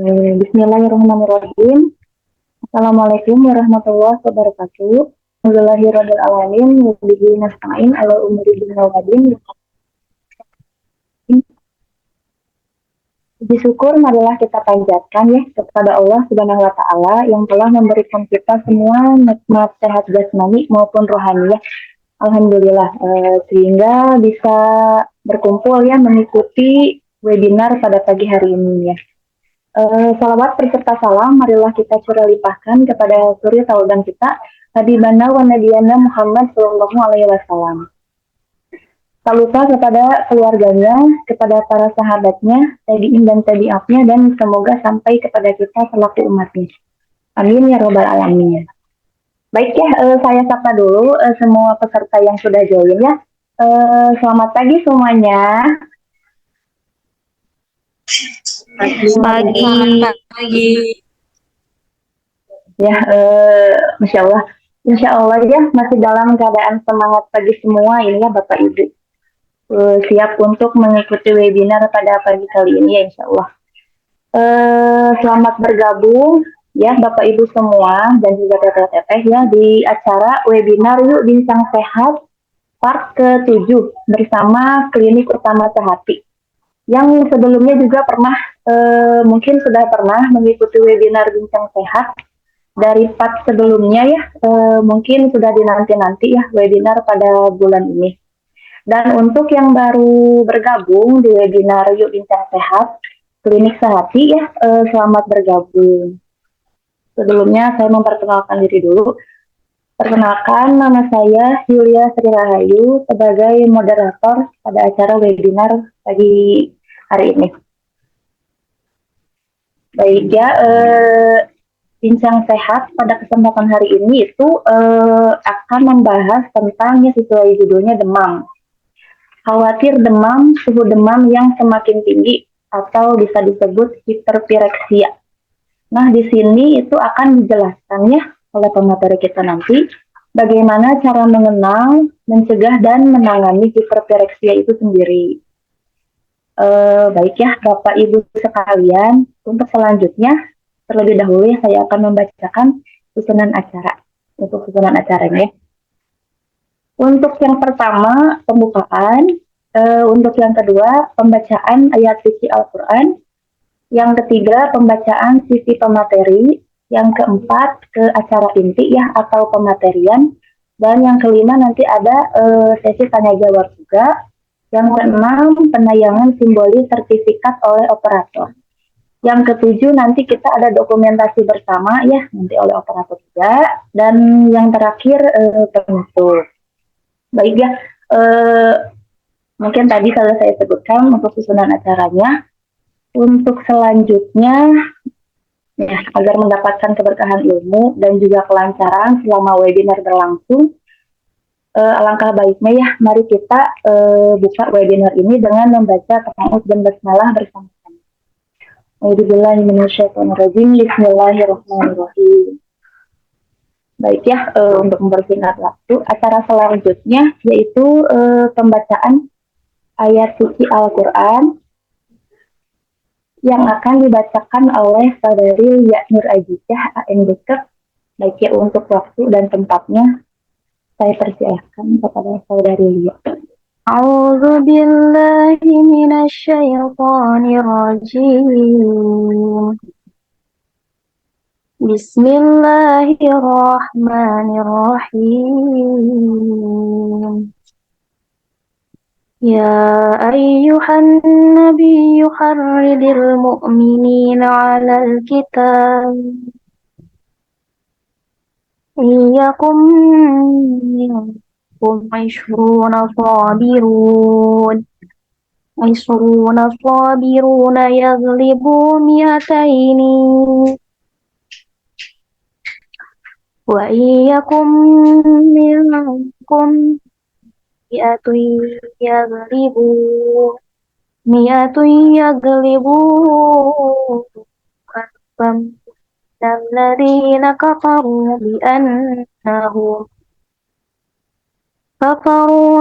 Bismillahirrahmanirrahim. Assalamualaikum warahmatullahi wabarakatuh. Alhamdulillahirrahmanirrahim. Wabihi nasta'in ala umuri dunya wadin. Puji syukur marilah kita panjatkan ya kepada Allah Subhanahu wa taala yang telah memberikan kita semua nikmat sehat jasmani maupun rohani ya. Alhamdulillah sehingga bisa berkumpul ya mengikuti webinar pada pagi hari ini ya. Salawat berserta salam marilah kita curah limpahkan kepada suri tauladan kita Habibana wa Nabiyana Muhammad Sallallahu Alaihi Wasallam. Tak lupa kepada keluarganya, kepada para sahabatnya, tabi'in dan tabi'atnya, dan semoga sampai kepada kita selaku umatnya. Amin ya robbal alamin. Baik ya, saya sapa dulu semua peserta yang sudah join ya. Selamat pagi semuanya. Pagi. Ya, Masya Allah. Insya Allah ya masih dalam keadaan semangat pagi semua ini ya Bapak Ibu. Siap untuk mengikuti webinar pada pagi kali ini ya Insya Allah. Selamat bergabung ya Bapak Ibu semua dan juga teteh-teteh ya di acara webinar Yuk Bincang Sehat part ke-7 bersama Klinik Utama Sehati. Yang sebelumnya juga pernah mungkin sudah pernah mengikuti webinar Bincang Sehat dari part sebelumnya ya, mungkin sudah dinanti-nanti ya webinar pada bulan ini. Dan untuk yang baru bergabung di webinar Yuk Bincang Sehat Klinik Sehati ya, selamat bergabung. Sebelumnya saya memperkenalkan diri dulu. Perkenalkan, nama saya Yulia Sri Rahayu sebagai moderator pada acara webinar pagi hari ini. Baik ya, Bincang Sehat pada kesempatan hari ini itu akan membahas tentang ya sesuai judulnya demam. Khawatir demam, suhu demam yang semakin tinggi atau bisa disebut hiperpireksia. Nah, di sini itu akan dijelaskannya oleh pemateri kita nanti bagaimana cara mengenal, mencegah dan menangani hiperpireksia itu sendiri. Baik ya, Bapak Ibu sekalian, untuk selanjutnya terlebih dahulu ya saya akan membacakan susunan acara. Untuk susunan acaranya. Untuk yang pertama, pembukaan. Untuk yang kedua, pembacaan ayat suci Al-Quran. Yang ketiga, pembacaan sisi pemateri. Yang keempat, ke acara inti ya, atau pematerian. Dan yang kelima, nanti ada sesi tanya-jawab juga. Yang keenam, penayangan simbolis sertifikat oleh operator. Yang ketujuh, nanti kita ada dokumentasi bersama ya, nanti oleh operator juga. Dan yang terakhir, penutup. Baik ya, mungkin tadi kalau saya sebutkan untuk susunan acaranya. Untuk selanjutnya, ya, agar mendapatkan keberkahan ilmu dan juga kelancaran selama webinar berlangsung, alangkah baiknya ya, mari kita buka webinar ini dengan membaca ta'awudz dan basmalah bersama-sama. Bismillahirrahmanirrahim. Baik ya, untuk mempersingkat waktu, acara selanjutnya yaitu pembacaan ayat suci Al-Quran yang akan dibacakan oleh Saudari Lia Nur Ajijah AMDK. Baik ya, untuk waktu dan tempatnya saya persilakan kepada Saudari Lia. A'udzu billahi minasyaitonir rajim. Bismillahirrahmanirrahim. Ya ayyuhan nabiyyu harridil mu'minina 'alal qital. Iyakum minkum 'ishruna sabiruna yaghlibu mi'ataini. Wa iyyakum minkum mi'atun yaghlibu alfam alladzina kafaru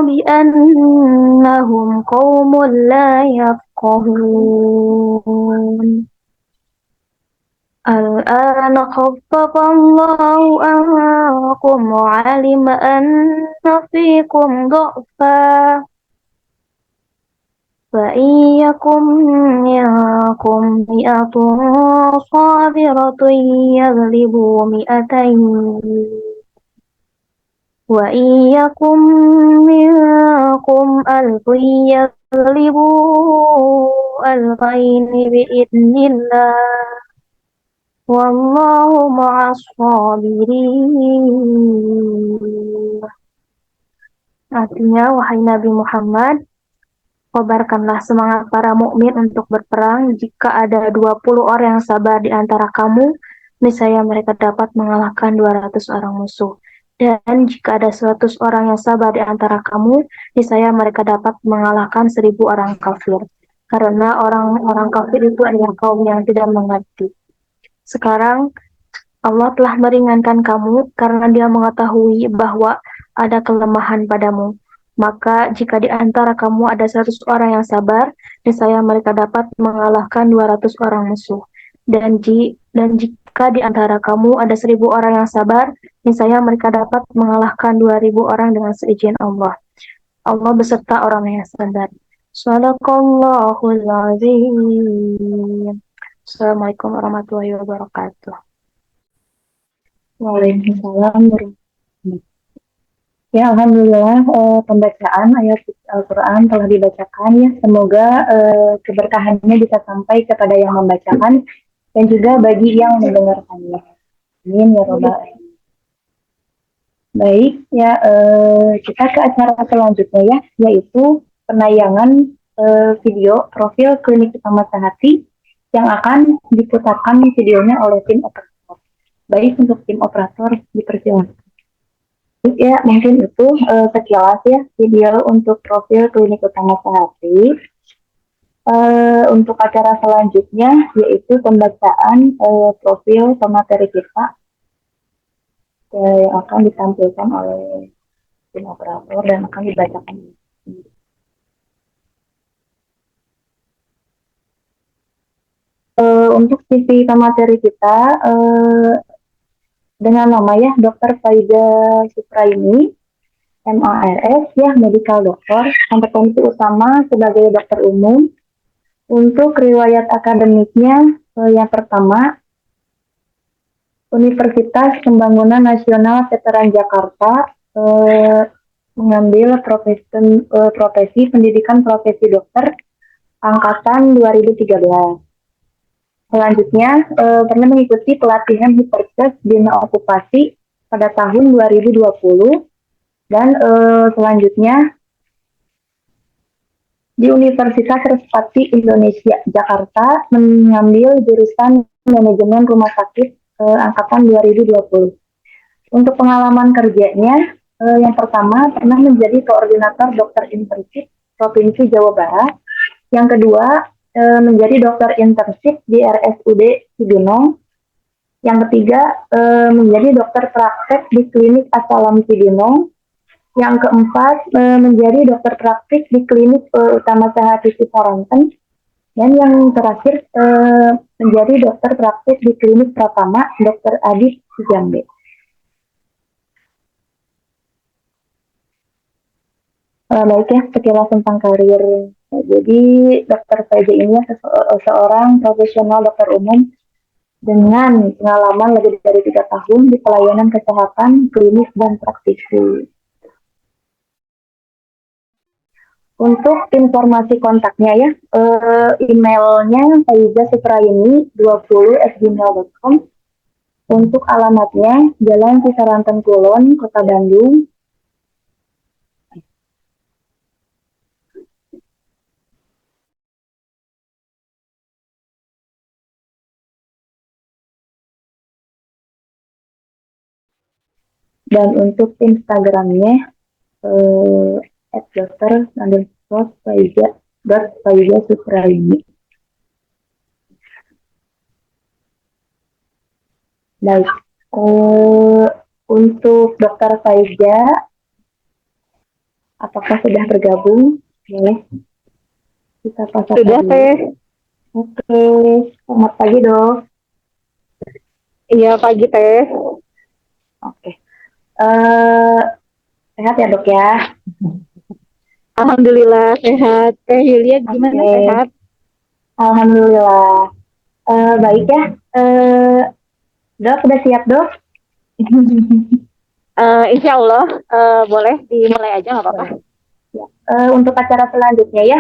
bi'annahum qaumun la yafqahun. Al-ana khaffafallahu ankum wa 'alima anna fikum dha'fa fa iyyakum minkum mi'atun sabiratun yaghlibu mi'atayn wa iyyakum minkum alfun yaghlibu alfaini bi'idznillah wallahu ma'as sabirin. Artinya, wahai Nabi Muhammad, kobarkanlah semangat para mukmin untuk berperang. Jika ada 20 orang yang sabar di antara kamu, niscaya mereka dapat mengalahkan 200 orang musuh. Dan jika ada 100 orang yang sabar di antara kamu, niscaya mereka dapat mengalahkan 1000 orang kafir. Karena orang-orang kafir itu adalah kaum yang tidak mengerti. Sekarang Allah telah meringankan kamu karena Dia mengetahui bahwa ada kelemahan padamu. Maka jika di antara kamu ada 100 orang yang sabar, niscaya mereka dapat mengalahkan 200 orang musuh. Dan jika di antara kamu ada 1000 orang yang sabar, niscaya mereka dapat mengalahkan 2000 orang dengan seizin Allah. Allah beserta orang yang sabar. Shadaqallahul azim. Assalamualaikum warahmatullahi wabarakatuh. Waalaikumsalam warahmatullahi wabarakatuh. Ya, alhamdulillah pembacaan ayat Al-Quran telah dibacakan ya. Semoga keberkahannya bisa sampai kepada yang membacakan dan juga bagi yang mendengarkannya. Amin ya robbal alamin. Baik ya, kita ke acara selanjutnya ya, yaitu penayangan video profil Klinik Utama Sehati yang akan diputarkan videonya oleh tim operator. Baik, untuk tim operator dipersilakan. Ya, mungkin itu sekilas ya video untuk profil Klinik Utama Sehati. Untuk acara selanjutnya yaitu pembacaan profil pemateri kita yang akan ditampilkan oleh tim operator dan akan dibacakan. Untuk CV pemateri kita dengan nama ya Dr. Faida Supraini, MARS ya, medical doctor, kompetensi utama sebagai dokter umum. Untuk riwayat akademiknya yang pertama Universitas Pembangunan Nasional Veteran Jakarta, mengambil profesi pendidikan profesi dokter angkatan 2013. Selanjutnya, pernah mengikuti pelatihan Hiperkes Bina Okupasi pada tahun 2020 dan selanjutnya di Universitas Respati Indonesia Jakarta mengambil jurusan manajemen rumah sakit angkatan 2020. Untuk pengalaman kerjanya, yang pertama pernah menjadi koordinator dokter internship Provinsi Jawa Barat. Yang kedua, menjadi dokter internship di RSUD Cibinong. Yang ketiga, menjadi dokter praktek di klinik Asalam Cibinong. Yang keempat, menjadi dokter praktik di klinik Utama Sehati Ciparanten. Dan yang terakhir, menjadi dokter praktik di klinik Pratama Dr. Adib Jambe. Baik ya, sekilas tentang karir. Jadi dokter Faida ini seorang profesional dokter umum dengan pengalaman lebih dari 3 tahun di pelayanan kesehatan, klinis, dan praktisi. Untuk informasi kontaknya ya, emailnya faizasupraini20@gmail.com. Untuk alamatnya Jalan Cisaranten Kulon, Kota Bandung. Dan untuk Instagramnya @dokter_faiza_supraini. Baik, untuk Dokter Faiza, apakah sudah bergabung? Boleh kita pasang. Sudah, Teh. Oke, selamat pagi, Dok. Iya, pagi Teh. Oke. Eh, Sehat ya dok ya? Alhamdulillah sehat. Teh Yulia gimana, Oke. sehat? Alhamdulillah. Baik ya. Eh, Dok, udah siap dok? Insya Allah, boleh dimulai aja nggak apa-apa. Boleh. Ya. Untuk acara selanjutnya ya,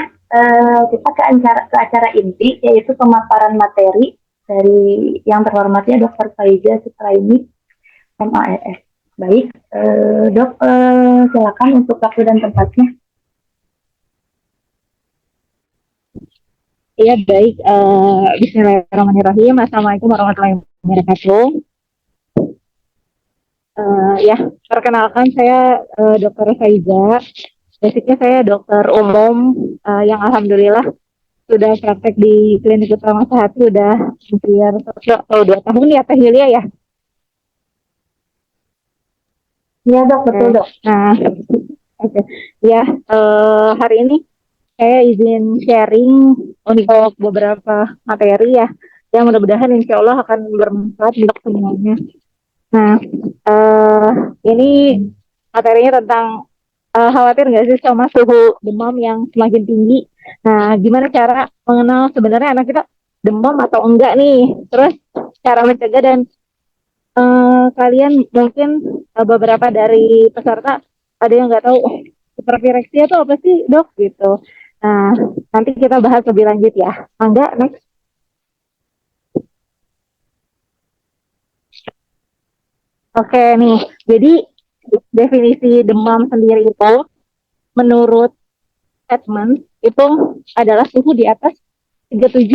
kita ke acara inti, yaitu pemaparan materi dari yang terhormatnya Dr. Faiza Supraini, MAS. Baik, dok, silakan untuk waktu dan tempatnya. Iya, baik. Bismillahirrahmanirrahim. Assalamualaikum warahmatullahi wabarakatuh. Ya, perkenalkan saya Dr. Faiza. Basicnya saya dokter umum yang alhamdulillah sudah praktek di klinik utama Sehati udah hampir 2 tahun ya Teh Yulia ya. Iya dok, betul Oke. dok. Nah, oke. Ya, hari ini saya izin sharing untuk beberapa materi ya, yang mudah-mudahan insya Allah akan bermanfaat untuk semuanya. Nah, eh, ini materinya tentang khawatir nggak sih sama suhu demam yang semakin tinggi? Nah, gimana cara mengenal sebenarnya anak kita demam atau enggak nih? Terus cara mencegah dan kalian mungkin beberapa dari peserta ada yang nggak tahu hipervireksia itu apa sih dok gitu. Nah, nanti kita bahas lebih lanjut ya. Enggak, next. Oke nih, jadi definisi demam sendiri itu menurut Edmund itu adalah suhu di atas 37.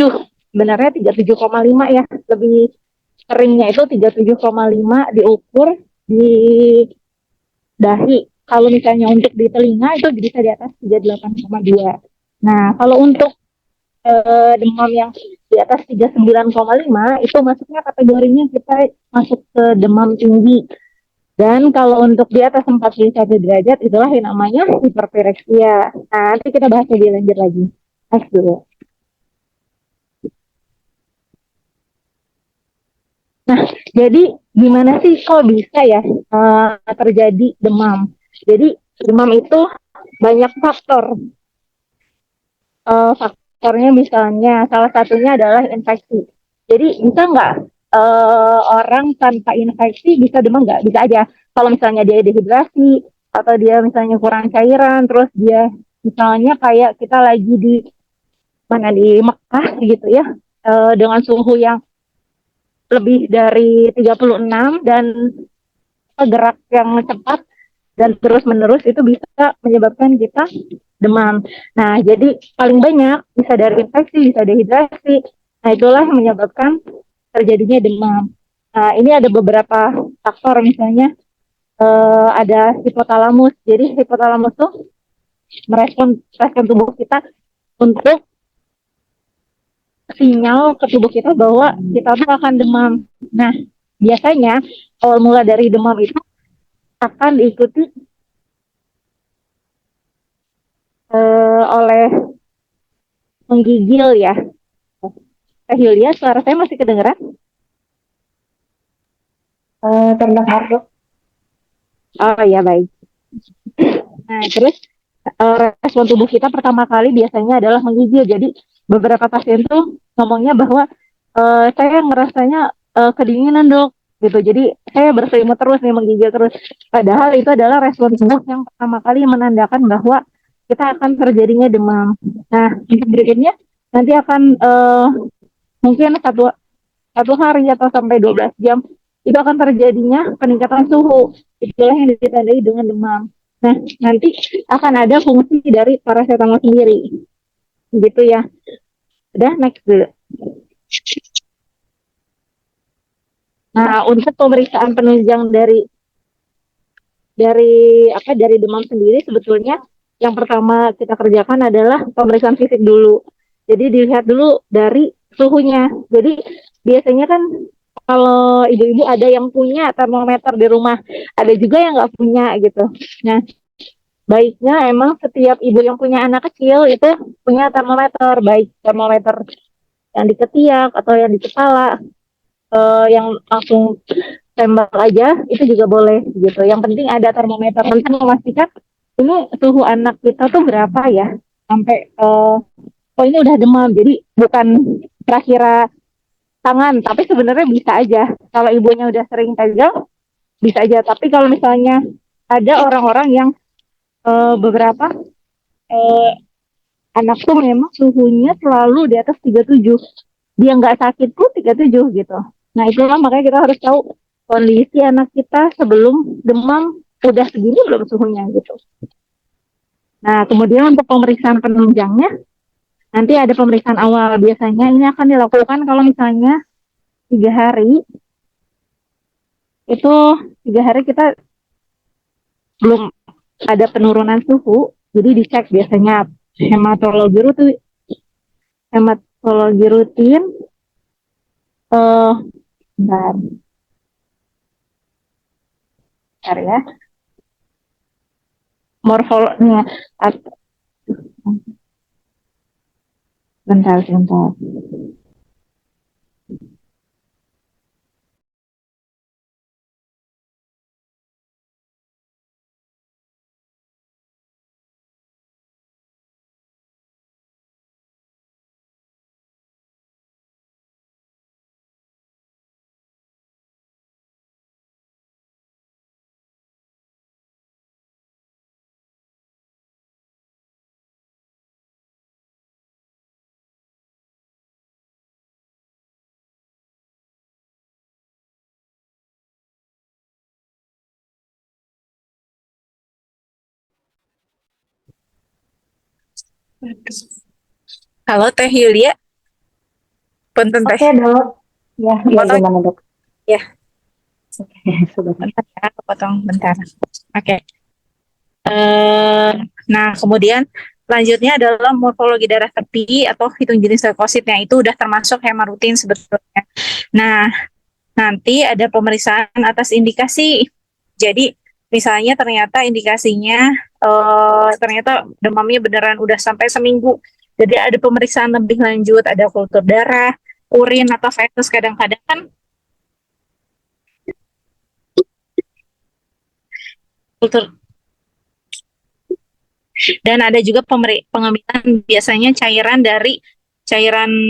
Sebenarnya 37,5 ya. Lebih keringnya itu 37,5 diukur di dahi. Kalau misalnya untuk di telinga itu bisa di atas 38,2. Nah, kalau untuk demam yang di atas 39,5 itu masuknya kategorinya kita masuk ke demam tinggi. Dan kalau untuk di atas 41 derajat itulah yang namanya hiperpireksia. Nah, nanti kita bahas lebih lanjut lagi. Next dulu. Nah, jadi gimana sih kok bisa ya terjadi demam? Jadi demam itu banyak faktor. Faktornya misalnya salah satunya adalah infeksi. Jadi bisa nggak orang tanpa infeksi bisa demam nggak? Bisa aja. Kalau misalnya dia dehidrasi atau dia misalnya kurang cairan, terus dia misalnya kayak kita lagi di mana di Mekah gitu ya, dengan suhu yang lebih dari 36 dan gerak yang cepat dan terus menerus itu bisa menyebabkan kita demam. Nah, jadi paling banyak bisa dari infeksi, bisa dehidrasi. Nah, itulah yang menyebabkan terjadinya demam. Nah, ini ada beberapa faktor misalnya ada hipotalamus. Jadi hipotalamus tuh merespon respon tubuh kita untuk sinyal ke tubuh kita bahwa kita tuh akan demam. Nah, biasanya awal mula dari demam itu akan diikuti oleh menggigil ya. Teh Yulia, suara saya masih kedengeran? Terdengar dok. Oh ya, baik. Nah, terus respon tubuh kita pertama kali biasanya adalah menggigil. Jadi beberapa pasien tuh ngomongnya bahwa saya ngerasanya kedinginan dok, gitu. Jadi saya berselimut terus nih, menggigil terus. Padahal itu adalah respon tubuh yang pertama kali menandakan bahwa kita akan terjadinya demam. Nah, untuk berikutnya nanti akan mungkin satu hari atau sampai 12 jam itu akan terjadinya peningkatan suhu. Itulah yang ditandai dengan demam. Nah, nanti akan ada fungsi dari paracetamol sendiri. Gitu ya. Udah, next dulu. Nah, untuk pemeriksaan penunjang dari demam sendiri sebetulnya yang pertama kita kerjakan adalah pemeriksaan fisik dulu. Jadi dilihat dulu dari suhunya. Jadi biasanya kan kalau ibu-ibu ada yang punya termometer di rumah, ada juga yang nggak punya gitu. Nah, baiknya emang setiap ibu yang punya anak kecil itu punya termometer, baik termometer yang di ketiak atau yang di kepala. yang langsung tembak aja itu juga boleh gitu. Yang penting ada termometer untuk memastikan ini suhu anak kita tuh berapa ya sampai oh ini udah demam. Jadi bukan kira-kira tangan, tapi sebenarnya bisa aja. Kalau ibunya udah sering pegang, bisa aja. Tapi kalau misalnya ada orang-orang yang beberapa eh, anak tuh memang suhunya selalu di atas 37. Dia nggak sakit pun 37 gitu. Nah itulah makanya kita harus tahu kondisi anak kita sebelum demam udah segini belum suhunya gitu. Nah kemudian untuk pemeriksaan penunjangnya nanti ada pemeriksaan awal. Biasanya ini akan dilakukan kalau misalnya 3 hari itu 3 hari kita belum ada penurunan suhu, jadi dicek biasanya hematologi rutin, hematologi rutin, eh, bentar, bentar ya, morfologi, bentar, bentar. Halo Teh Yulia, punten Teh. Oke dok, ya, ya Potong gimana dok? ya, Sudah. bentar ya, aku potong bentar. Oke. Nah, kemudian selanjutnya adalah morfologi darah tepi atau hitung jenis leukositnya itu udah termasuk hemarutin sebetulnya. Nah, nanti ada pemeriksaan atas indikasi. Jadi, misalnya ternyata indikasinya ternyata demamnya beneran udah sampai seminggu. Jadi ada pemeriksaan lebih lanjut, ada kultur darah, urin atau fetus kadang-kadang kan kultur. Dan ada juga pengambilan biasanya cairan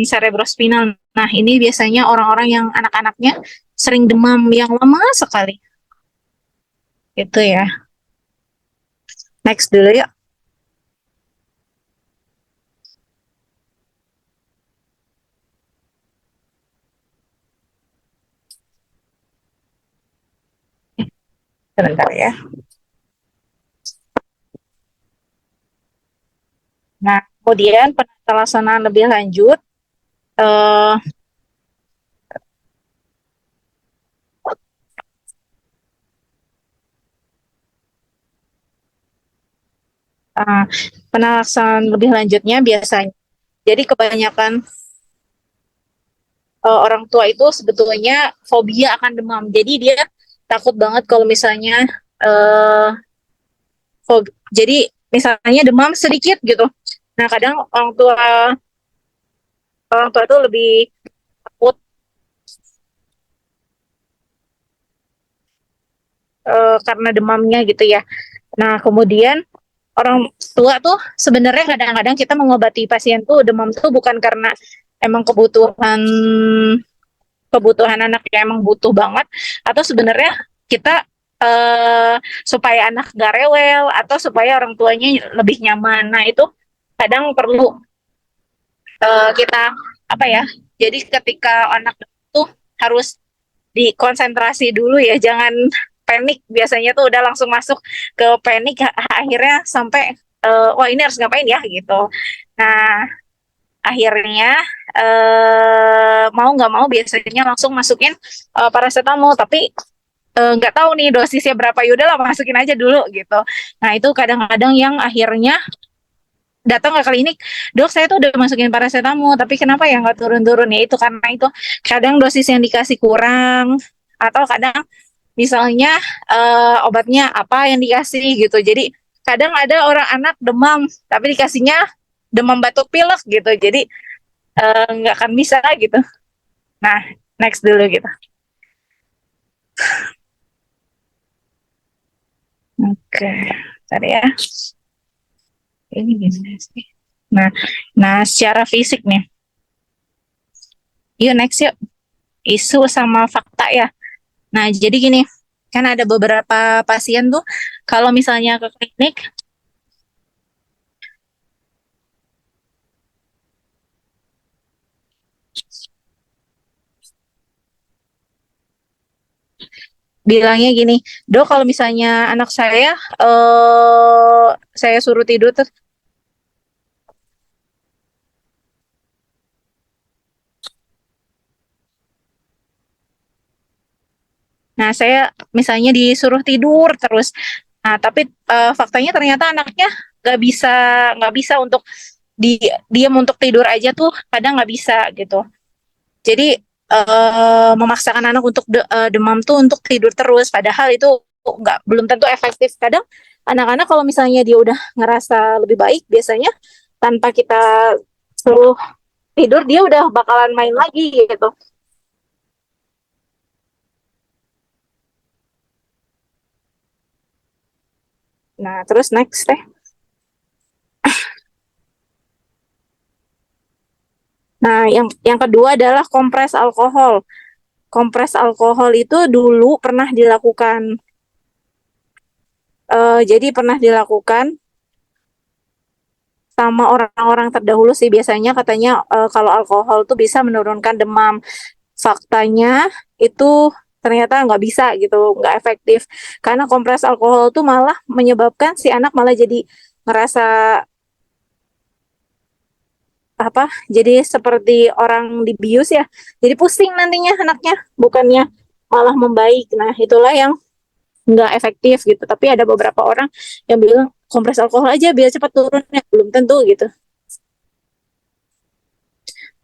cerebrospinal. Nah, ini biasanya orang-orang yang anak-anaknya sering demam yang lama sekali. Itu ya. Next dulu ya. Sebentar ya. Nah, kemudian penata laksanaan lebih lanjut eh uh, penelaksanaan lebih lanjutnya biasanya. Jadi kebanyakan orang tua itu sebetulnya fobia akan demam. Jadi dia takut banget kalau misalnya uh, jadi misalnya demam sedikit gitu. Nah, kadang orang tua tuh lebih takut karena demamnya gitu ya. Nah, kemudian orang tua tuh sebenarnya kadang-kadang kita mengobati pasien tuh demam tuh bukan karena emang kebutuhan kebutuhan anak yang emang butuh banget, atau sebenarnya kita eh, supaya anak gak rewel atau supaya orang tuanya lebih nyaman. Nah, itu kadang perlu kita apa ya? Jadi ketika anak itu harus dikonsentrasi dulu ya, jangan panik. Biasanya tuh udah langsung masuk ke panik, akhirnya sampai wah ini harus ngapain ya gitu. Nah, akhirnya mau nggak mau biasanya langsung masukin paracetamol, tapi nggak tahu nih dosisnya berapa, yaudah lah masukin aja dulu gitu. Nah itu kadang-kadang yang akhirnya datang ke klinik, dok saya tuh udah masukin paracetamol tapi kenapa ya nggak turun-turun, ya itu karena itu kadang dosis yang dikasih kurang, atau kadang misalnya obatnya apa yang dikasih gitu. Jadi kadang ada orang anak demam tapi dikasihnya demam batuk pilek gitu, jadi nggak akan bisa gitu. Nah next dulu gitu. Oke, tadi ya. Ini gimana sih? Nah, secara fisik nih. Yuk next yuk. Isu sama fakta ya. Nah, jadi gini, kan ada beberapa pasien tuh kalau misalnya ke klinik bilangnya gini, dok kalau misalnya anak saya suruh tidur terus, nah saya misalnya disuruh tidur terus, nah tapi faktanya ternyata anaknya nggak bisa untuk diam untuk tidur aja tuh kadang nggak bisa gitu. Jadi memaksakan anak untuk demam tuh untuk tidur terus, padahal itu nggak belum tentu efektif. Kadang anak-anak kalau misalnya dia udah ngerasa lebih baik, biasanya tanpa kita suruh tidur dia udah bakalan main lagi gitu. Nah terus next teh. Nah yang kedua adalah kompres alkohol. Kompres alkohol itu dulu pernah dilakukan. Jadi pernah dilakukan sama orang-orang terdahulu sih, biasanya katanya kalau alkohol tuh bisa menurunkan demam. Faktanya itu ternyata nggak bisa gitu, nggak efektif. Karena kompres alkohol tuh malah menyebabkan si anak malah jadi ngerasa apa? Jadi seperti orang dibius ya. Jadi pusing nantinya anaknya, bukannya malah membaik. Nah, itulah yang nggak efektif gitu. Tapi ada beberapa orang yang bilang kompres alkohol aja biar cepat turun ya, belum tentu gitu.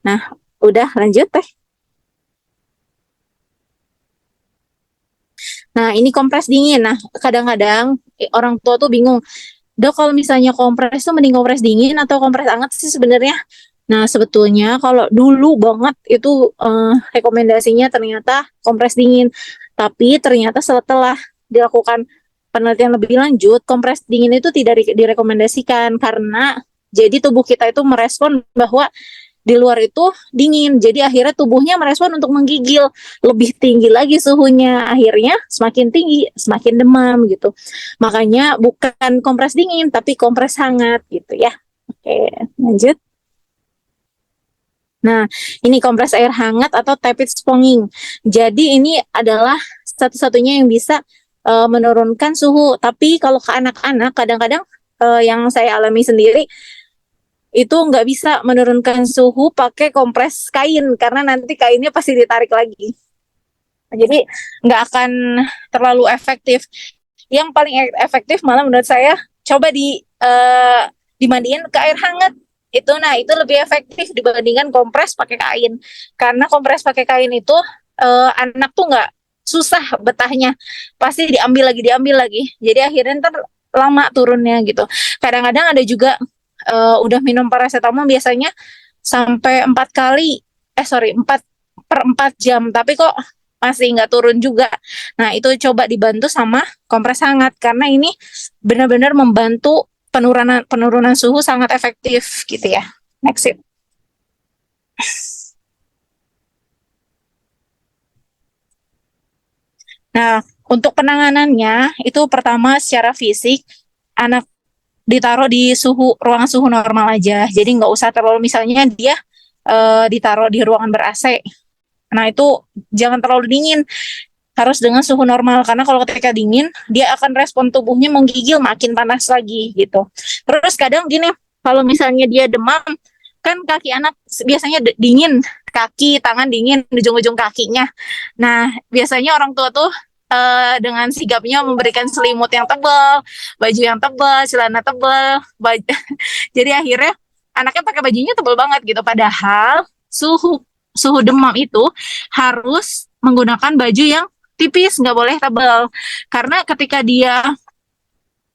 Nah, udah lanjut teh. Nah, ini kompres dingin. Nah, kadang-kadang orang tua tuh bingung, dok kalau misalnya kompres tuh mending kompres dingin atau kompres hangat sih sebenarnya. Nah, sebetulnya kalau dulu banget itu rekomendasinya ternyata kompres dingin. Tapi ternyata setelah dilakukan penelitian lebih lanjut, kompres dingin itu tidak direkomendasikan karena jadi tubuh kita itu merespon bahwa di luar itu dingin. Jadi akhirnya tubuhnya merespon untuk menggigil, lebih tinggi lagi suhunya. Akhirnya semakin tinggi, semakin demam gitu. Makanya bukan kompres dingin, tapi kompres hangat gitu ya. Oke, lanjut. Nah, ini kompres air hangat atau tepid sponging. Jadi ini adalah satu-satunya yang bisa menurunkan suhu. Tapi kalau ke anak-anak, kadang-kadang yang saya alami sendiri, itu nggak bisa menurunkan suhu pakai kompres kain karena nanti kainnya pasti ditarik lagi. Jadi nggak akan terlalu efektif. Yang paling efektif malah menurut saya coba dimandiin ke air hangat. Itu lebih efektif dibandingkan kompres pakai kain. Karena kompres pakai kain itu anak tuh nggak susah betahnya. Pasti diambil lagi. Jadi akhirnya ntar lama turunnya gitu. Kadang-kadang ada juga udah minum paracetamol biasanya sampai 4 per 4 jam, tapi kok masih nggak turun juga. Nah itu coba dibantu sama kompres hangat karena ini benar-benar membantu penurunan suhu sangat efektif gitu ya. Next it. Nah untuk penanganannya itu pertama secara fisik anak ditaruh di ruangan suhu normal aja. Jadi nggak usah terlalu misalnya dia ditaruh di ruangan ber-AC. Nah itu jangan terlalu dingin, harus dengan suhu normal karena kalau ketika dingin dia akan respon tubuhnya menggigil makin panas lagi gitu. Terus kadang gini, kalau misalnya dia demam kan kaki anak biasanya dingin, kaki tangan dingin ujung-ujung kakinya. Nah biasanya orang tua tuh dengan sigapnya memberikan selimut yang tebal, baju yang tebal, celana tebal, jadi akhirnya anaknya pakai bajunya tebal banget gitu. Padahal suhu suhu demam itu harus menggunakan baju yang tipis, nggak boleh tebal. Karena ketika dia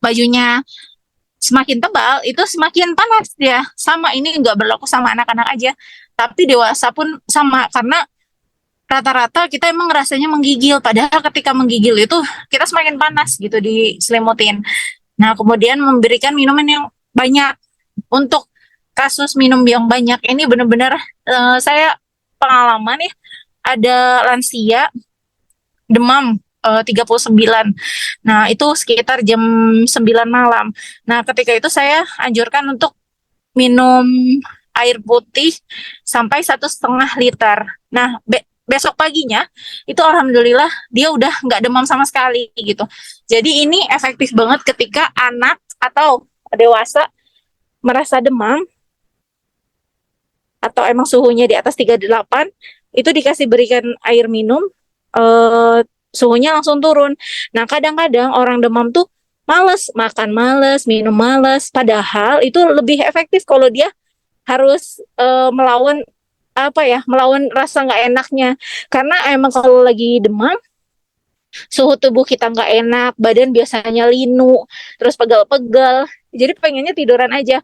bajunya semakin tebal, itu semakin panas dia. Sama ini nggak berlaku sama anak-anak aja, tapi dewasa pun sama. Karena rata-rata kita emang rasanya menggigil, padahal ketika menggigil itu kita semakin panas gitu diselimutin. Nah, kemudian memberikan minuman yang banyak. Untuk kasus minum yang banyak ini benar-benar saya pengalaman ya, ada lansia demam 39. Nah, itu sekitar jam 9 malam. Nah, ketika itu saya anjurkan untuk minum air putih sampai 1,5 liter. Nah, besok paginya itu alhamdulillah dia udah nggak demam sama sekali gitu. Jadi ini efektif banget ketika anak atau dewasa merasa demam atau emang suhunya di atas 38, itu dikasih berikan air minum, suhunya langsung turun. Nah, kadang-kadang orang demam tuh males, makan males, minum males, padahal itu lebih efektif kalau dia harus melawan apa ya, melawan rasa nggak enaknya. Karena emang kalau lagi demam, suhu tubuh kita nggak enak, badan biasanya linu, terus pegal-pegal, jadi pengennya tiduran aja.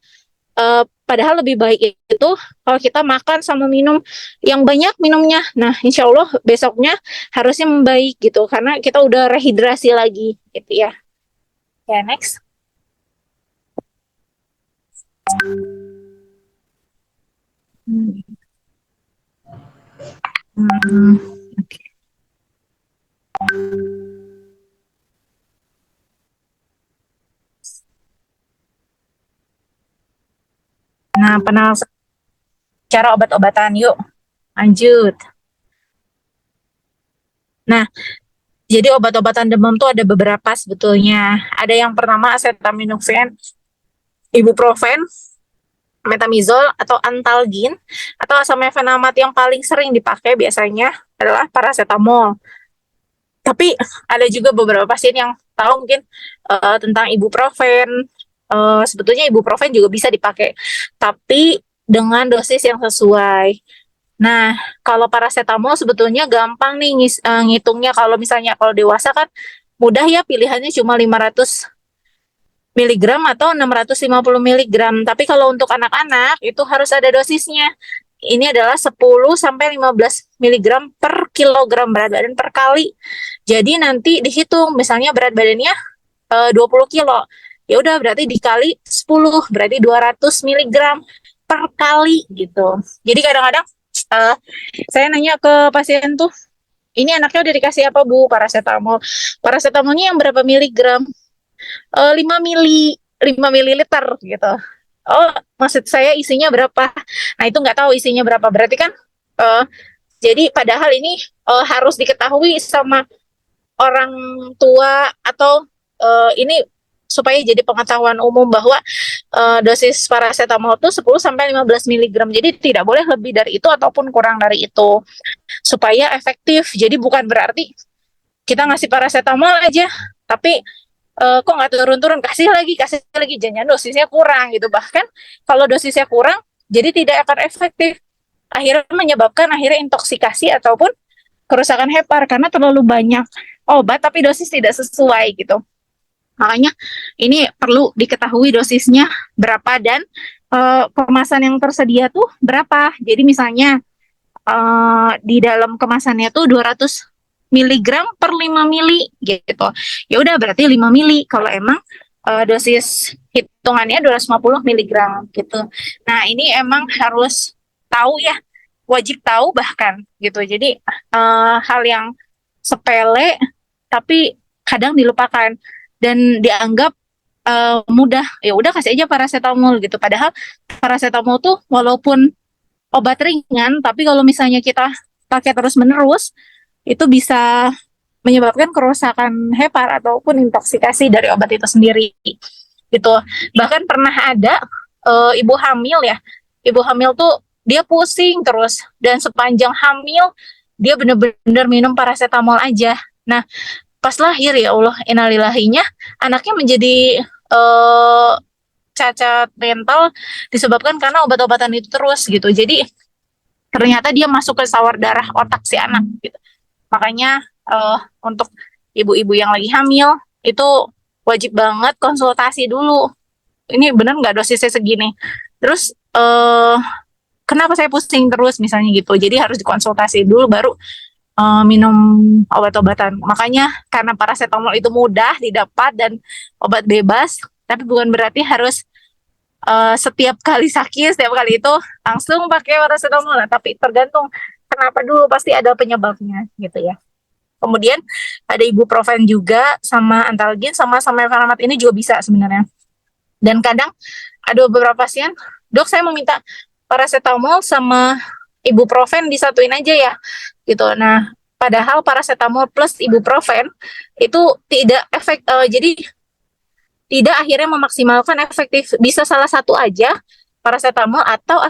Padahal lebih baik itu kalau kita makan sama minum yang banyak minumnya. Nah, insya Allah besoknya harusnya membaik gitu, karena kita udah rehidrasi lagi gitu ya. Ya, next. Hmm. Hmm. Oke. Nah, penasaran cara obat-obatan yuk. Lanjut. Nah, jadi obat-obatan demam tuh ada beberapa sebetulnya. Ada yang pertama acetaminophen, ibuprofen, metamizol atau antalgin, atau asam mefenamat. Yang paling sering dipakai biasanya adalah paracetamol. Tapi ada juga beberapa pasien yang tahu mungkin tentang ibuprofen. Sebetulnya ibuprofen juga bisa dipakai, tapi dengan dosis yang sesuai. Nah, kalau paracetamol sebetulnya gampang nih ngitungnya. Kalau misalnya kalau dewasa kan mudah ya, pilihannya cuma 500 miligram atau 650 miligram. Tapi kalau untuk anak-anak itu harus ada dosisnya. Ini adalah 10 sampai 15 miligram per kilogram berat badan per kali. Jadi nanti dihitung, misalnya berat badannya 20 kilo. Ya udah berarti dikali 10, berarti 200 miligram per kali gitu. Jadi kadang-kadang saya nanya ke pasien tuh, ini anaknya udah dikasih apa Bu? Paracetamol. Paracetamolnya yang berapa miligram? 5 mili, 5 mililiter gitu. Oh, maksud saya isinya berapa? Nah, itu nggak tahu isinya berapa. Berarti kan eh, jadi padahal ini harus diketahui sama orang tua atau ini supaya jadi pengetahuan umum bahwa dosis paracetamol itu 10 sampai 15 miligram. Jadi tidak boleh lebih dari itu ataupun kurang dari itu supaya efektif. Jadi bukan berarti kita ngasih paracetamol aja tapi kok nggak turun-turun, kasih lagi, jangan dosisnya kurang gitu. Bahkan kalau dosisnya kurang jadi tidak akan efektif, akhirnya menyebabkan akhirnya intoksikasi ataupun kerusakan hepar karena terlalu banyak obat tapi dosis tidak sesuai gitu. Makanya ini perlu diketahui dosisnya berapa dan kemasan yang tersedia tuh berapa. Jadi misalnya di dalam kemasannya tuh 200 miligram per 5 mili gitu. Ya udah berarti 5 mili kalau emang dosis hitungannya 250 miligram gitu. Nah, ini emang harus tahu ya, wajib tahu bahkan gitu. Jadi hal yang sepele tapi kadang dilupakan dan dianggap mudah. Ya udah kasih aja paracetamol gitu. Padahal paracetamol tuh walaupun obat ringan, tapi kalau misalnya kita pakai terus-menerus, itu bisa menyebabkan kerusakan hepar ataupun intoksikasi dari obat itu sendiri. Gitu. Bahkan pernah ada ibu hamil ya, ibu hamil tuh dia pusing terus dan sepanjang hamil dia benar-benar minum paracetamol aja. Nah, pas lahir ya Allah, innalillahinya, anaknya menjadi cacat mental disebabkan karena obat-obatan itu terus gitu. Jadi ternyata dia masuk ke sawar darah otak si anak gitu. Makanya untuk ibu-ibu yang lagi hamil itu wajib banget konsultasi dulu. Ini benar nggak dosisnya segini? Terus kenapa saya pusing terus misalnya gitu? Jadi harus dikonsultasi dulu baru minum obat-obatan. Makanya karena paracetamol itu mudah didapat dan obat bebas, tapi bukan berarti harus setiap kali sakit, setiap kali itu langsung pakai paracetamol. Nah, tapi tergantung kenapa dulu, pasti ada penyebabnya gitu ya. Kemudian ada ibuprofen juga sama antalgin sama efenamid ini juga bisa sebenarnya. Dan kadang ada beberapa pasien, dok saya meminta paracetamol sama ibuprofen disatuin aja ya gitu. Nah, padahal paracetamol plus ibuprofen itu tidak jadi tidak akhirnya memaksimalkan efektif. Bisa salah satu aja paracetamol atau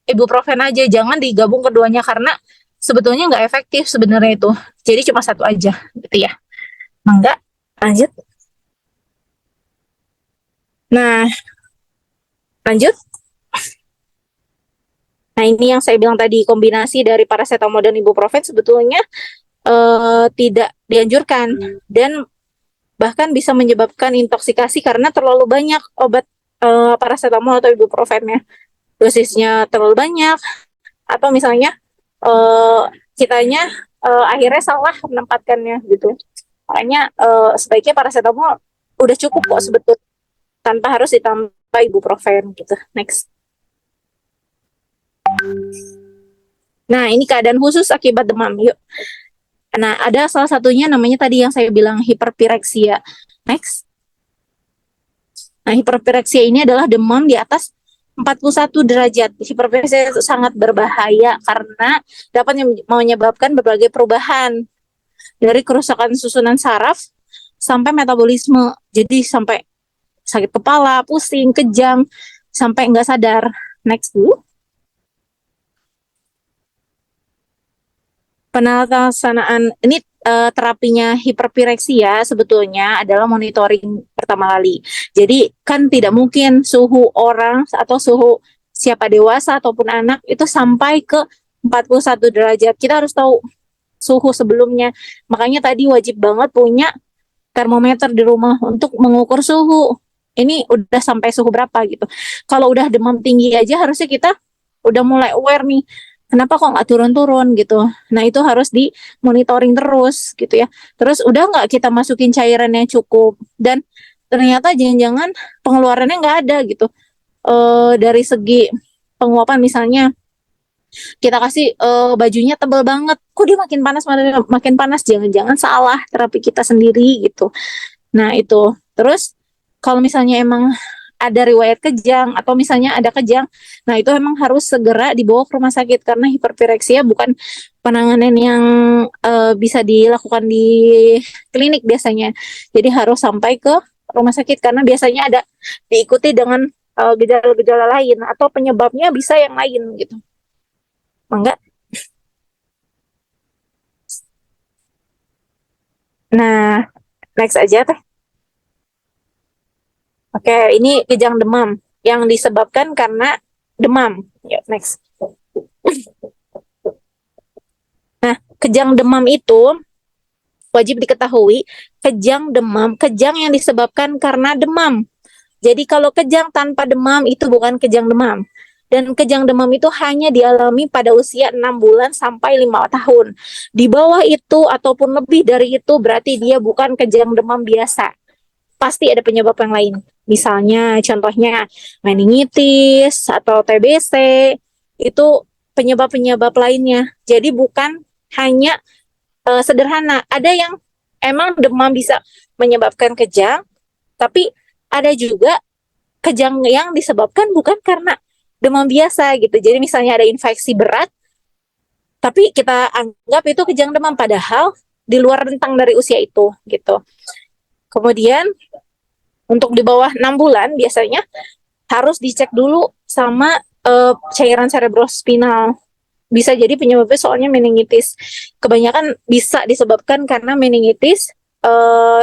ibuprofen aja, jangan digabung keduanya karena sebetulnya nggak efektif sebenarnya itu. Jadi cuma satu aja gitu ya. Enggak, lanjut. Nah, lanjut. Nah, ini yang saya bilang tadi, kombinasi dari paracetamol dan ibuprofen sebetulnya tidak dianjurkan dan bahkan bisa menyebabkan intoksikasi karena terlalu banyak obat paracetamol atau ibuprofennya. Dosisnya terlalu banyak atau misalnya kitanya akhirnya salah menempatkannya gitu. Makanya sebaiknya paracetamol udah cukup kok sebetulnya tanpa harus ditambah ibuprofen gitu. Next. Nah, ini keadaan khusus akibat demam. Yuk. Nah, ada salah satunya namanya tadi yang saya bilang hiperpireksia. Next. Nah, hiperpireksia ini adalah demam di atas 41 derajat. Hiperpireksia itu sangat berbahaya karena dapat menyebabkan berbagai perubahan dari kerusakan susunan saraf sampai metabolisme. Jadi sampai sakit kepala, pusing, kejang, sampai nggak sadar. Next dulu. Penelaksanaan ini terapinya hiperpireksia sebetulnya adalah monitoring pertama kali. Jadi kan tidak mungkin suhu orang atau suhu siapa dewasa ataupun anak itu sampai ke 41 derajat. Kita harus tahu suhu sebelumnya. Makanya tadi wajib banget punya termometer di rumah untuk mengukur suhu. Ini udah sampai suhu berapa gitu. Kalau udah demam tinggi aja harusnya kita udah mulai aware nih. Kenapa kok nggak turun-turun gitu? Nah, itu harus di monitoring terus gitu ya. Terus udah nggak kita masukin cairan yang cukup dan ternyata jangan-jangan pengeluarannya nggak ada gitu. Dari segi penguapan misalnya kita kasih bajunya tebal banget, kok dia makin panas makin panas, jangan-jangan salah terapi kita sendiri gitu. Nah, itu. Terus kalau misalnya emang ada riwayat kejang atau misalnya ada kejang, nah itu emang harus segera dibawa ke rumah sakit karena hiperpireksia bukan penanganan yang bisa dilakukan di klinik biasanya. Jadi harus sampai ke rumah sakit karena biasanya ada diikuti dengan gejala-gejala lain atau penyebabnya bisa yang lain gitu. Enggak. Nah, next aja teh. Oke, ini kejang demam yang disebabkan karena demam. Ya, next. Nah, kejang demam itu wajib diketahui, kejang yang disebabkan karena demam. Jadi kalau kejang tanpa demam itu bukan kejang demam. Dan kejang demam itu hanya dialami pada usia 6 bulan sampai 5 tahun. Di bawah itu ataupun lebih dari itu berarti dia bukan kejang demam biasa. Pasti ada penyebab yang lain. Misalnya contohnya meningitis atau TBC, itu penyebab-penyebab lainnya. Jadi bukan hanya sederhana. Ada yang emang demam bisa menyebabkan kejang, tapi ada juga kejang yang disebabkan bukan karena demam biasa gitu. Jadi misalnya ada infeksi berat, tapi kita anggap itu kejang demam padahal di luar rentang dari usia itu gitu. Kemudian untuk di bawah 6 bulan biasanya harus dicek dulu sama cairan cerebrospinal. Bisa jadi penyebabnya soalnya meningitis. Kebanyakan bisa disebabkan karena meningitis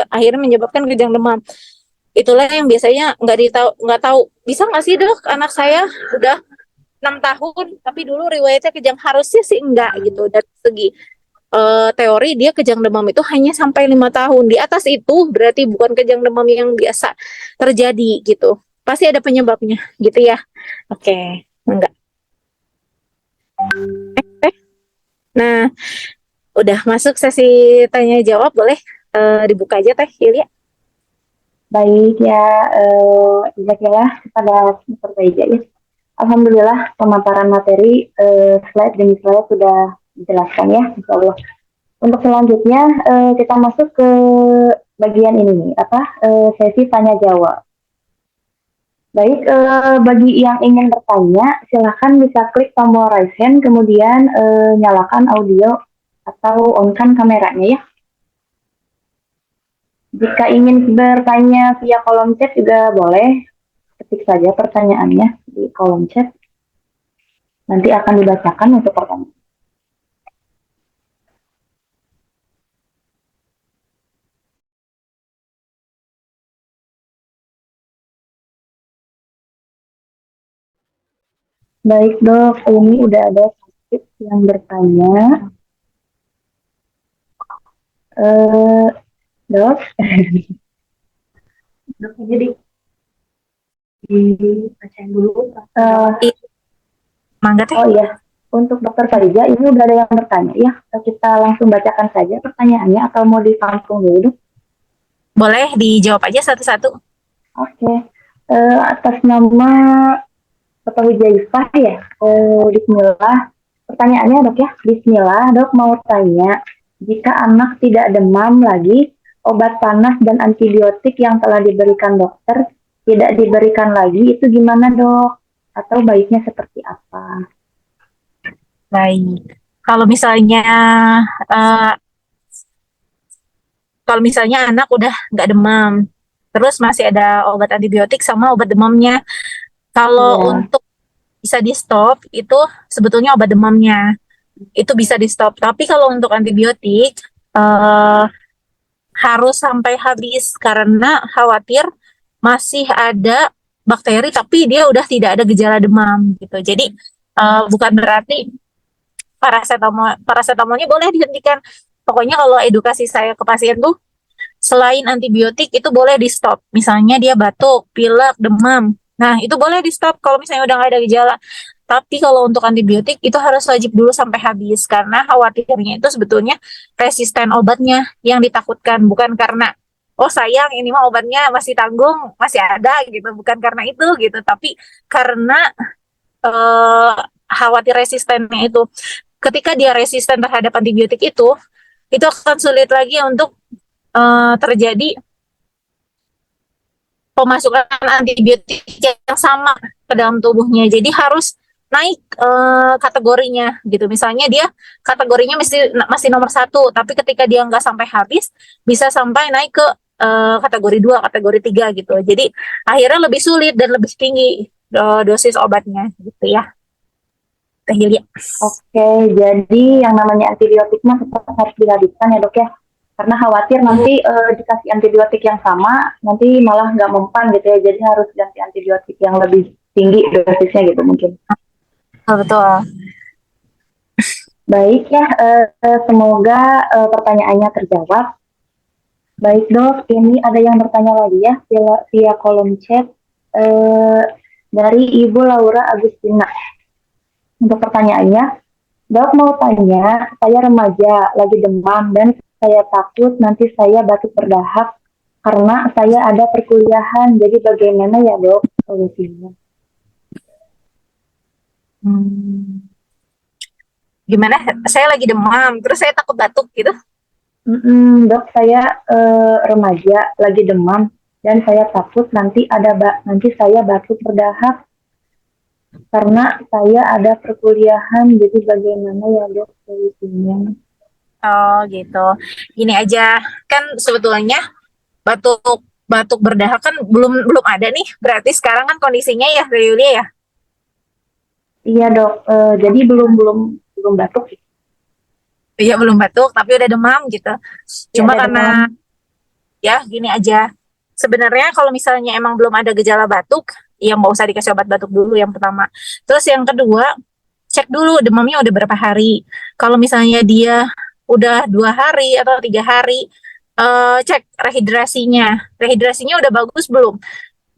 akhirnya menyebabkan kejang demam. Itulah yang biasanya nggak tahu. Bisa nggak sih dok, anak saya udah 6 tahun tapi dulu riwayatnya kejang, harusnya sih enggak gitu. Dari segi teori dia kejang demam itu hanya sampai 5 tahun. Di atas itu berarti bukan kejang demam yang biasa terjadi gitu. Pasti ada penyebabnya gitu ya. Oke, enggak. Nah, Udah masuk sesi tanya jawab, boleh dibuka aja Teh Yulia. Baik ya, jazakallah kepada Dr. Baija ya. Alhamdulillah pemaparan materi slide demi slide sudah dijelaskan ya, insya Allah. Untuk selanjutnya kita masuk ke bagian ini nih, sesi tanya jawab. Baik, bagi yang ingin bertanya, silahkan bisa klik tombol raise hand, kemudian nyalakan audio atau on-kan kameranya ya. Jika ingin bertanya via kolom chat juga boleh, ketik saja pertanyaannya di kolom chat. Nanti akan dibacakan untuk pertanyaan. Baik dok, ini udah ada yang bertanya. Dok, dok jadi dibacain dulu. Mangga Teh. Oh iya, untuk dokter Farija ini udah ada yang bertanya ya. Kita langsung bacakan saja pertanyaannya atau mau ditampung dulu? Boleh dijawab aja satu-satu. Oke, atas nama Bapak Hujaifah ya, Bismillah. Pertanyaannya dok ya, Bismillah dok mau tanya, jika anak tidak demam lagi, obat panas dan antibiotik yang telah diberikan dokter tidak diberikan lagi, itu gimana dok? Atau baiknya seperti apa? Baik. Kalau misalnya uh, kalau misalnya anak udah nggak demam, terus masih ada obat antibiotik sama obat demamnya. Kalau Iya. untuk bisa di stop itu sebetulnya obat demamnya itu bisa di stop. Tapi kalau untuk antibiotik harus sampai habis karena khawatir masih ada bakteri tapi dia udah tidak ada gejala demam gitu. Jadi bukan berarti paracetamolnya boleh dihentikan. Pokoknya kalau edukasi saya ke pasien tuh selain antibiotik itu boleh di stop. Misalnya dia batuk, pilek, demam. Nah, itu boleh di stop kalau misalnya udah nggak ada gejala. Tapi kalau untuk antibiotik itu harus wajib dulu sampai habis karena khawatirnya itu sebetulnya resisten obatnya yang ditakutkan, bukan karena oh sayang ini mah obatnya masih tanggung, masih ada gitu, bukan karena itu gitu, tapi karena eh, khawatir resistennya itu. Ketika dia resisten terhadap antibiotik itu akan sulit lagi untuk terjadi pemasukan antibiotik yang sama ke dalam tubuhnya. Jadi harus naik kategorinya gitu. Misalnya dia kategorinya masih nomor 1, tapi ketika dia nggak sampai habis, bisa sampai naik ke kategori 2, kategori 3 gitu. Jadi akhirnya lebih sulit dan lebih tinggi dosis obatnya gitu ya. Teh Hilya. Oke, jadi yang namanya antibiotik mah tetap harus dihabiskan ya dok ya. Karena khawatir nanti dikasih antibiotik yang sama, nanti malah nggak mempan gitu ya. Jadi harus ganti antibiotik yang lebih tinggi dosisnya gitu mungkin. Betul. Baik ya, semoga pertanyaannya terjawab. Baik dok, ini ada yang bertanya lagi ya via kolom chat dari Ibu Laura Agustina. Untuk pertanyaannya, dok mau tanya, saya remaja lagi demam dan saya takut nanti saya batuk berdahak karena saya ada perkuliahan. Jadi bagaimana ya dok solusinya? Gimana? Saya lagi demam, terus saya takut batuk gitu. Dok, saya remaja lagi demam dan saya takut nanti saya batuk berdahak karena saya ada perkuliahan. Jadi bagaimana ya dok solusinya? Oh gitu. Gini aja, kan sebetulnya batuk batuk berdahak kan belum ada nih. Berarti sekarang kan kondisinya ya, Yulia ya. Iya dok, jadi belum batuk. Iya belum batuk, tapi udah demam gitu. Cuma Ya, karena ya gini aja. Sebenarnya kalau misalnya emang belum ada gejala batuk, ya nggak usah dikasih obat batuk dulu yang pertama. Terus yang kedua, cek dulu demamnya udah berapa hari. Kalau misalnya dia udah 2 hari atau 3 hari, cek rehidrasinya. Rehidrasinya udah bagus belum?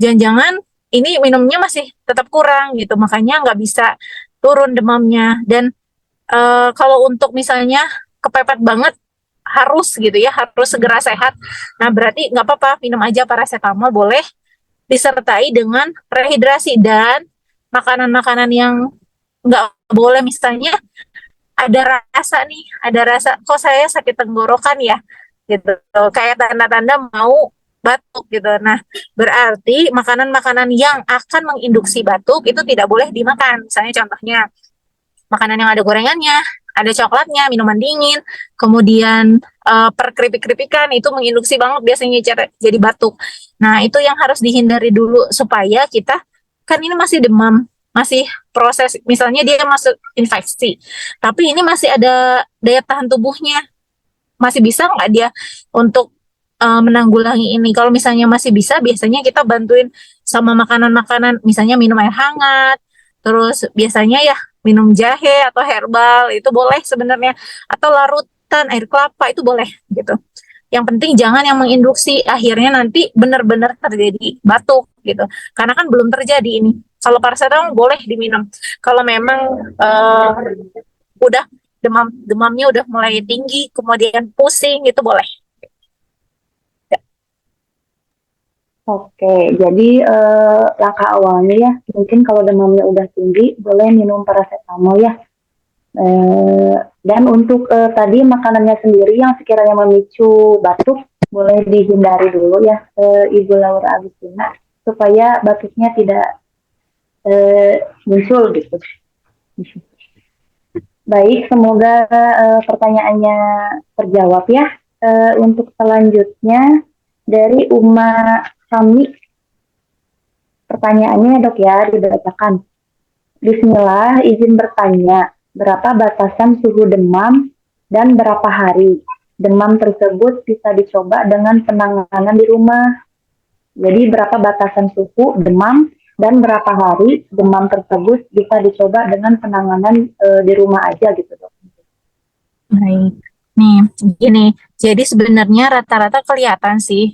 Jangan-jangan ini minumnya masih tetap kurang gitu, makanya nggak bisa turun demamnya. Dan kalau untuk misalnya kepepet banget, harus gitu ya, harus segera sehat. Nah, berarti nggak apa-apa, minum aja paracetamol, boleh disertai dengan rehidrasi dan makanan-makanan yang nggak boleh, misalnya ada rasa nih, ada rasa kok saya sakit tenggorokan ya, gitu, kayak tanda-tanda mau batuk gitu. Nah, berarti makanan-makanan yang akan menginduksi batuk itu tidak boleh dimakan. Misalnya contohnya makanan yang ada gorengannya, ada coklatnya, minuman dingin, kemudian perkeripik-keripikan itu menginduksi banget biasanya jadi batuk. Nah, itu yang harus dihindari dulu supaya kita, kan ini masih demam, masih proses, misalnya dia masuk infeksi, tapi ini masih ada daya tahan tubuhnya, masih bisa nggak dia untuk menanggulangi ini. Kalau misalnya masih bisa, biasanya kita bantuin sama makanan-makanan, misalnya minum air hangat, terus biasanya ya minum jahe atau herbal itu boleh sebenarnya, atau larutan air kelapa itu boleh gitu. Yang penting jangan yang menginduksi akhirnya nanti benar-benar terjadi batuk gitu. Karena kan belum terjadi ini. Kalau paracetamol boleh diminum. Kalau memang udah demamnya udah mulai tinggi, kemudian pusing, itu boleh. Oke, jadi langkah awalnya ya, mungkin kalau demamnya udah tinggi, boleh minum paracetamol ya. Dan untuk tadi makanannya sendiri yang sekiranya memicu batuk, boleh dihindari dulu ya, Ibu Laura Agustina, supaya batuknya tidak muncul gitu. Baik, semoga pertanyaannya terjawab ya. Untuk selanjutnya dari Uma Kami, pertanyaannya dok ya, dibacakan. Bismillah, izin bertanya, berapa batasan suhu demam dan berapa hari? Demam tersebut bisa dicoba dengan penanganan di rumah. Jadi berapa batasan suhu demam dan berapa hari demam tersebut bisa dicoba dengan penanganan di rumah aja gitu dok. Baik. Nih, gini. Jadi sebenarnya rata-rata kelihatan sih,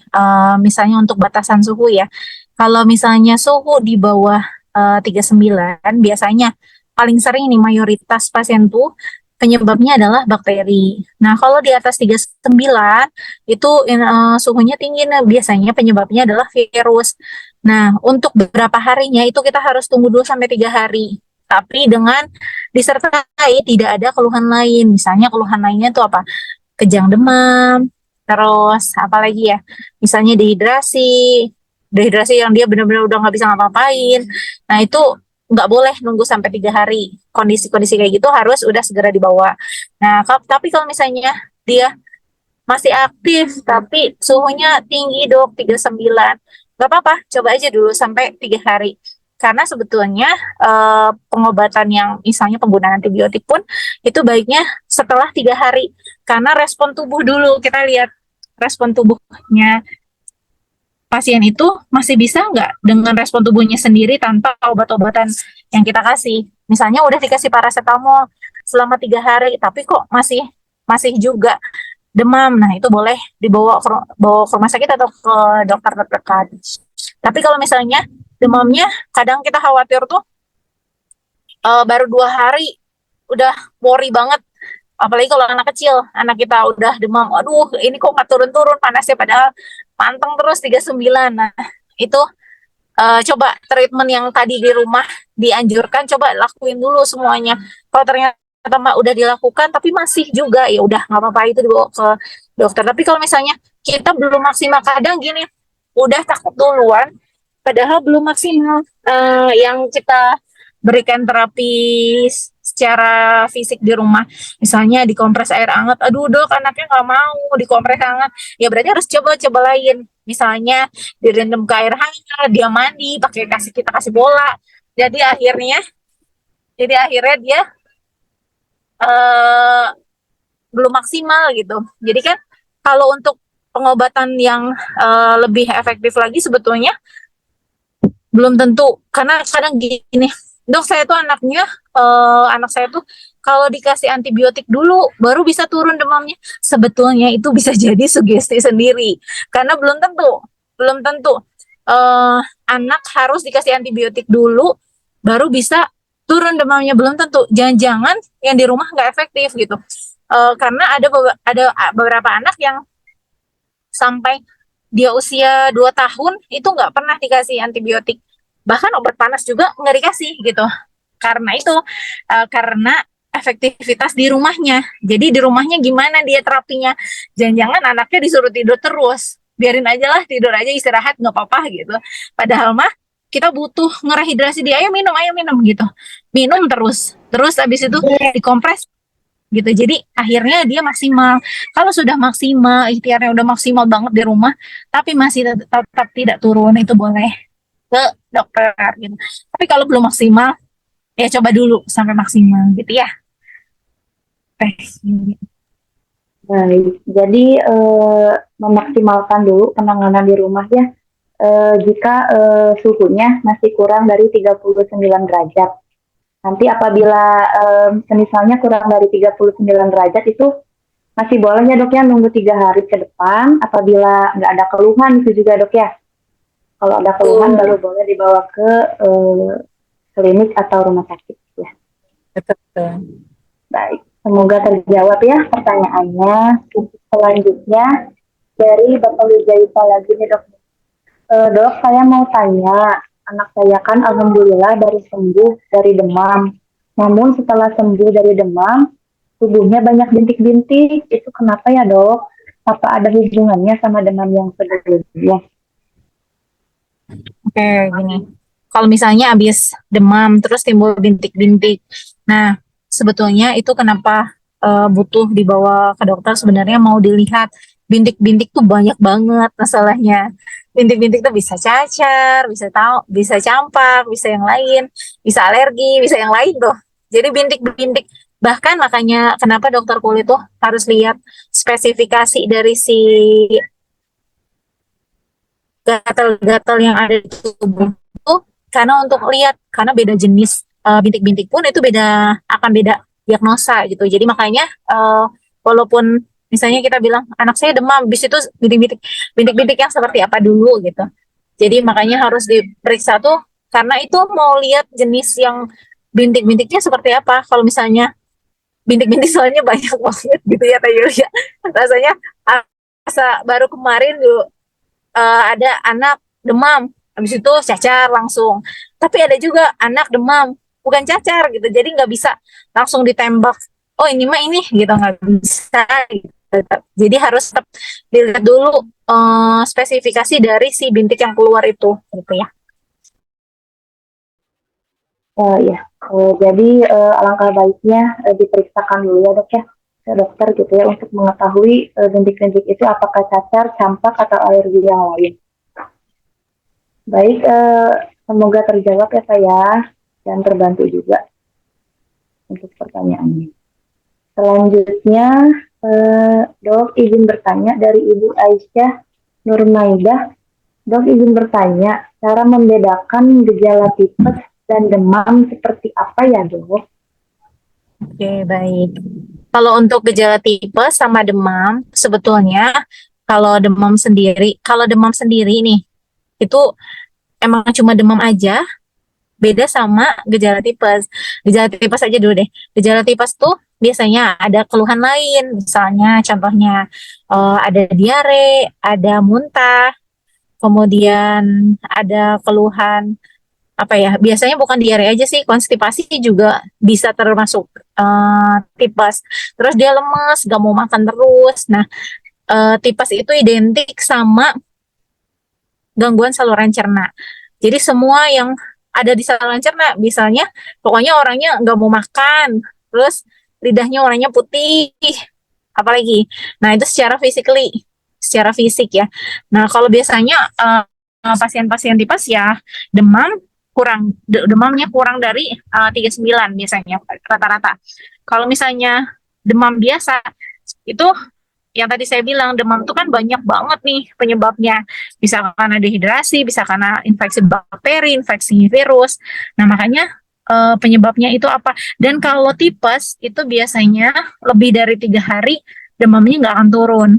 misalnya untuk batasan suhu ya. Kalau misalnya suhu di bawah 39, biasanya paling sering nih mayoritas pasien tuh penyebabnya adalah bakteri. Nah, kalau di atas 39 itu suhunya tinggi, nah biasanya penyebabnya adalah virus. Nah, untuk beberapa harinya itu kita harus tunggu dulu sampai 3 hari. Tapi dengan disertai tidak ada keluhan lain. Misalnya keluhan lainnya itu apa? Kejang demam, terus apa lagi ya? Misalnya dehidrasi yang dia benar-benar udah nggak bisa ngapa-ngapain. Nah, itu nggak boleh nunggu sampai 3 hari. Kondisi-kondisi kayak gitu harus udah segera dibawa. Nah, tapi kalau misalnya dia masih aktif tapi suhunya tinggi dok 39, nggak apa-apa, coba aja dulu sampai 3 hari. Karena sebetulnya pengobatan yang misalnya penggunaan antibiotik pun itu baiknya setelah 3 hari, karena respon tubuh dulu, kita lihat respon tubuhnya pasien itu masih bisa nggak dengan respon tubuhnya sendiri tanpa obat-obatan yang kita kasih. Misalnya udah dikasih paracetamol selama 3 hari tapi kok masih masih juga demam, nah itu boleh bawa ke rumah sakit atau ke dokter terdekat. Tapi kalau misalnya demamnya, kadang kita khawatir tuh baru 2 hari udah worry banget, apalagi kalau anak kecil, anak kita udah demam, aduh ini kok nggak turun-turun panasnya, padahal panteng terus 39. Nah itu coba treatment yang tadi di rumah dianjurkan, coba lakuin dulu semuanya. Kalau ternyata udah dilakukan tapi masih juga, ya udah nggak apa-apa, itu dibawa ke dokter. Tapi kalau misalnya kita belum maksimal, kadang gini, udah takut duluan padahal belum maksimal yang kita berikan terapi secara fisik di rumah. Misalnya dikompres air hangat, aduh dok anaknya nggak mau dikompres hangat, ya berarti harus coba lain. Misalnya direndam ke air hangat, dia mandi pakai kita kasih bola, jadi akhirnya dia uh, belum maksimal gitu. Jadi kan kalau untuk pengobatan yang lebih efektif lagi sebetulnya belum tentu, karena kadang gini, dok saya tuh anak saya tuh kalau dikasih antibiotik dulu baru bisa turun demamnya. Sebetulnya itu bisa jadi sugesti sendiri, karena belum tentu anak harus dikasih antibiotik dulu baru bisa turun demamnya, belum tentu. Jangan-jangan yang di rumah nggak efektif gitu. Karena ada beberapa anak yang sampai dia usia 2 tahun itu nggak pernah dikasih antibiotik. Bahkan obat panas juga nggak dikasih gitu. Karena itu, karena efektivitas di rumahnya. Jadi di rumahnya gimana dia terapinya? Jangan-jangan anaknya disuruh tidur terus. Biarin aja lah, tidur aja, istirahat, nggak apa-apa gitu. Padahal mah kita butuh ngerehidrasi dia, ayo minum gitu. Minum terus. Terus abis itu dikompres gitu. Jadi akhirnya dia maksimal. Kalau sudah maksimal, ikhtiarnya udah maksimal banget di rumah, tapi masih tetap tidak turun, itu boleh ke dokter gitu. Tapi kalau belum maksimal, ya coba dulu sampai maksimal gitu ya. Baik, jadi memaksimalkan dulu penanganan di rumah ya. Jika suhunya masih kurang dari 39 derajat. Nanti apabila misalnya kurang dari 39 derajat itu masih boleh ya dok ya nunggu 3 hari ke depan. Apabila nggak ada keluhan itu juga dok ya. Kalau ada keluhan baru boleh dibawa ke klinik atau rumah sakit ya. Betul. Baik, semoga terjawab ya pertanyaannya. Untuk selanjutnya dari Bapak Wijaita lagi nih dok. Dok, saya mau tanya, anak saya kan alhamdulillah baru sembuh dari demam. Namun setelah sembuh dari demam, tubuhnya banyak bintik-bintik. Itu kenapa ya dok? Apa ada hubungannya sama demam yang sebelumnya? Oke, gini. Kalau misalnya habis demam terus timbul bintik-bintik. Nah, sebetulnya itu kenapa butuh dibawa ke dokter, sebenarnya mau dilihat bintik-bintik tuh banyak banget masalahnya. Bintik-bintik tuh bisa cacar, bisa campak, bisa yang lain, bisa alergi, bisa yang lain tuh. Jadi bintik-bintik, bahkan makanya kenapa dokter kulit tuh harus lihat spesifikasi dari si gatal-gatal yang ada di tubuh itu, karena untuk lihat, karena beda jenis bintik-bintik pun itu akan beda diagnosa gitu. Jadi makanya walaupun misalnya kita bilang anak saya demam, bis itu bintik-bintik yang seperti apa dulu gitu. Jadi makanya harus diperiksa tuh, karena itu mau lihat jenis yang bintik-bintiknya seperti apa. Kalau misalnya bintik-bintik soalnya banyak banget gitu ya Teh Yulia. Rasanya baru kemarin dulu ada anak demam, habis itu cacar langsung. Tapi ada juga anak demam, bukan cacar gitu. Jadi nggak bisa langsung ditembak. Oh ini mah ini gitu, nggak bisa. Gitu. Jadi harus tetap dilihat dulu spesifikasi dari si bintik yang keluar itu, gitu ya. Ya, jadi alangkah baiknya diperiksakan dulu ya dok ya, ke dokter gitu ya untuk mengetahui bintik-bintik itu apakah cacar, campak atau alergi yang lain. Baik, semoga terjawab ya saya dan terbantu juga untuk pertanyaannya. Selanjutnya, dok izin bertanya dari Ibu Aisyah Nurmaidah. Dok izin bertanya, cara membedakan gejala tipes dan demam seperti apa ya dok? Oke, baik. Kalau untuk gejala tipes sama demam, sebetulnya kalau demam sendiri nih, itu emang cuma demam aja, beda sama gejala tipes. Gejala tipes aja dulu deh. Gejala tipes tuh biasanya ada keluhan lain, misalnya contohnya ada diare, ada muntah, kemudian ada keluhan apa ya? Biasanya bukan diare aja sih, konstipasi juga bisa termasuk tipes. Terus dia lemes, gak mau makan terus. Nah, tipes itu identik sama gangguan saluran cerna. Jadi semua yang ada di saluran cerna, misalnya pokoknya orangnya nggak mau makan, terus lidahnya warnanya putih, apalagi. Nah itu secara fisik ya. Nah kalau biasanya pasien-pasien tipes ya demamnya kurang dari 39 biasanya rata-rata. Kalau misalnya demam biasa itu yang tadi saya bilang demam itu kan banyak banget nih penyebabnya. Bisa karena dehidrasi, bisa karena infeksi bakteri, infeksi virus. Nah makanya penyebabnya itu apa? Dan kalau tipes itu biasanya lebih dari 3 hari demamnya nggak akan turun.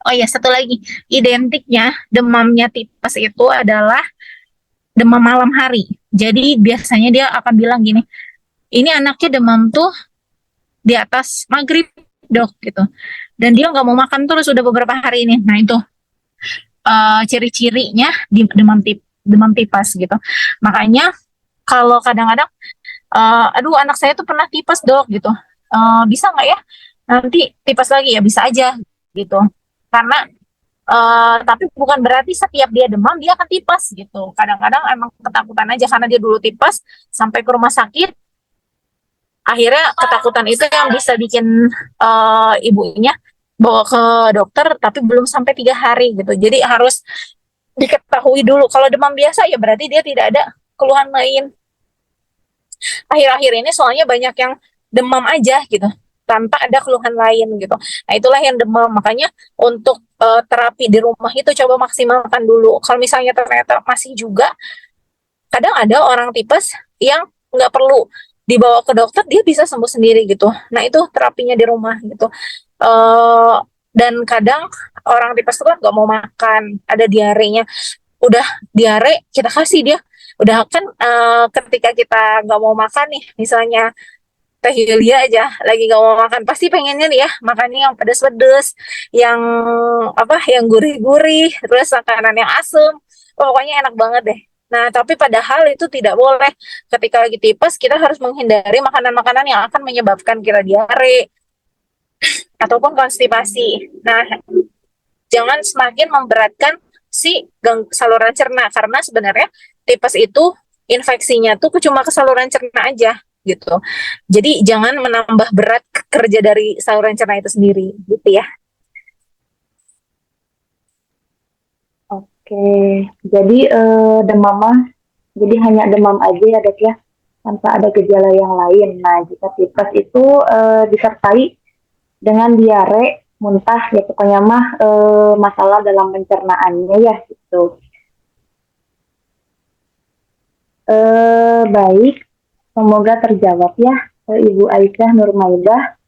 Oh ya satu lagi, identiknya demamnya tipes itu adalah demam malam hari. Jadi biasanya dia akan bilang gini, ini anaknya demam tuh di atas maghrib dok gitu. Dan dia nggak mau makan terus sudah beberapa hari ini. Nah itu ciri-cirinya demam tipes gitu. Makanya kalau kadang-kadang, aduh anak saya tuh pernah tipes dok gitu. Bisa nggak ya nanti tipes lagi ya bisa aja gitu. Karena tapi bukan berarti setiap dia demam dia akan tipes gitu. Kadang-kadang emang ketakutan aja karena dia dulu tipes sampai ke rumah sakit. Akhirnya ketakutan itu yang bisa bikin ibunya bawa ke dokter, tapi belum sampai 3 hari gitu. Jadi harus diketahui dulu. Kalau demam biasa ya berarti dia tidak ada keluhan lain. Akhir-akhir ini soalnya banyak yang demam aja gitu tanpa ada keluhan lain gitu. Nah itulah yang demam. Makanya untuk terapi di rumah itu coba maksimalkan dulu. Kalau misalnya ternyata masih juga, kadang ada orang tipes yang nggak perlu dibawa ke dokter, dia bisa sembuh sendiri gitu. Nah itu terapinya di rumah gitu. Eh dan kadang orang tipes itu kan nggak mau makan, ada diarenya. Udah diare kita kasih dia. Udah kan ketika kita nggak mau makan nih, misalnya Teh Yulia aja lagi nggak mau makan, pasti pengennya nih ya makannya yang pedes-pedes, yang apa, yang gurih-gurih, terus makanan yang asem. Pokoknya enak banget deh. Nah, tapi padahal itu tidak boleh. Ketika lagi tipes, kita harus menghindari makanan-makanan yang akan menyebabkan kita diare ataupun konstipasi. Nah, jangan semakin memberatkan si saluran cerna, karena sebenarnya tipes itu infeksinya tuh cuma ke saluran cerna aja gitu. Jadi jangan menambah berat kerja dari saluran cerna itu sendiri gitu ya. Oke, jadi demam mah jadi hanya demam aja ya dok ya, tanpa ada gejala yang lain. Nah jika tipes itu disertai dengan diare, muntah, ya pokoknya mah masalah dalam pencernaannya ya gitu. Baik, semoga terjawab ya Ibu Aisyah Nurmaidah,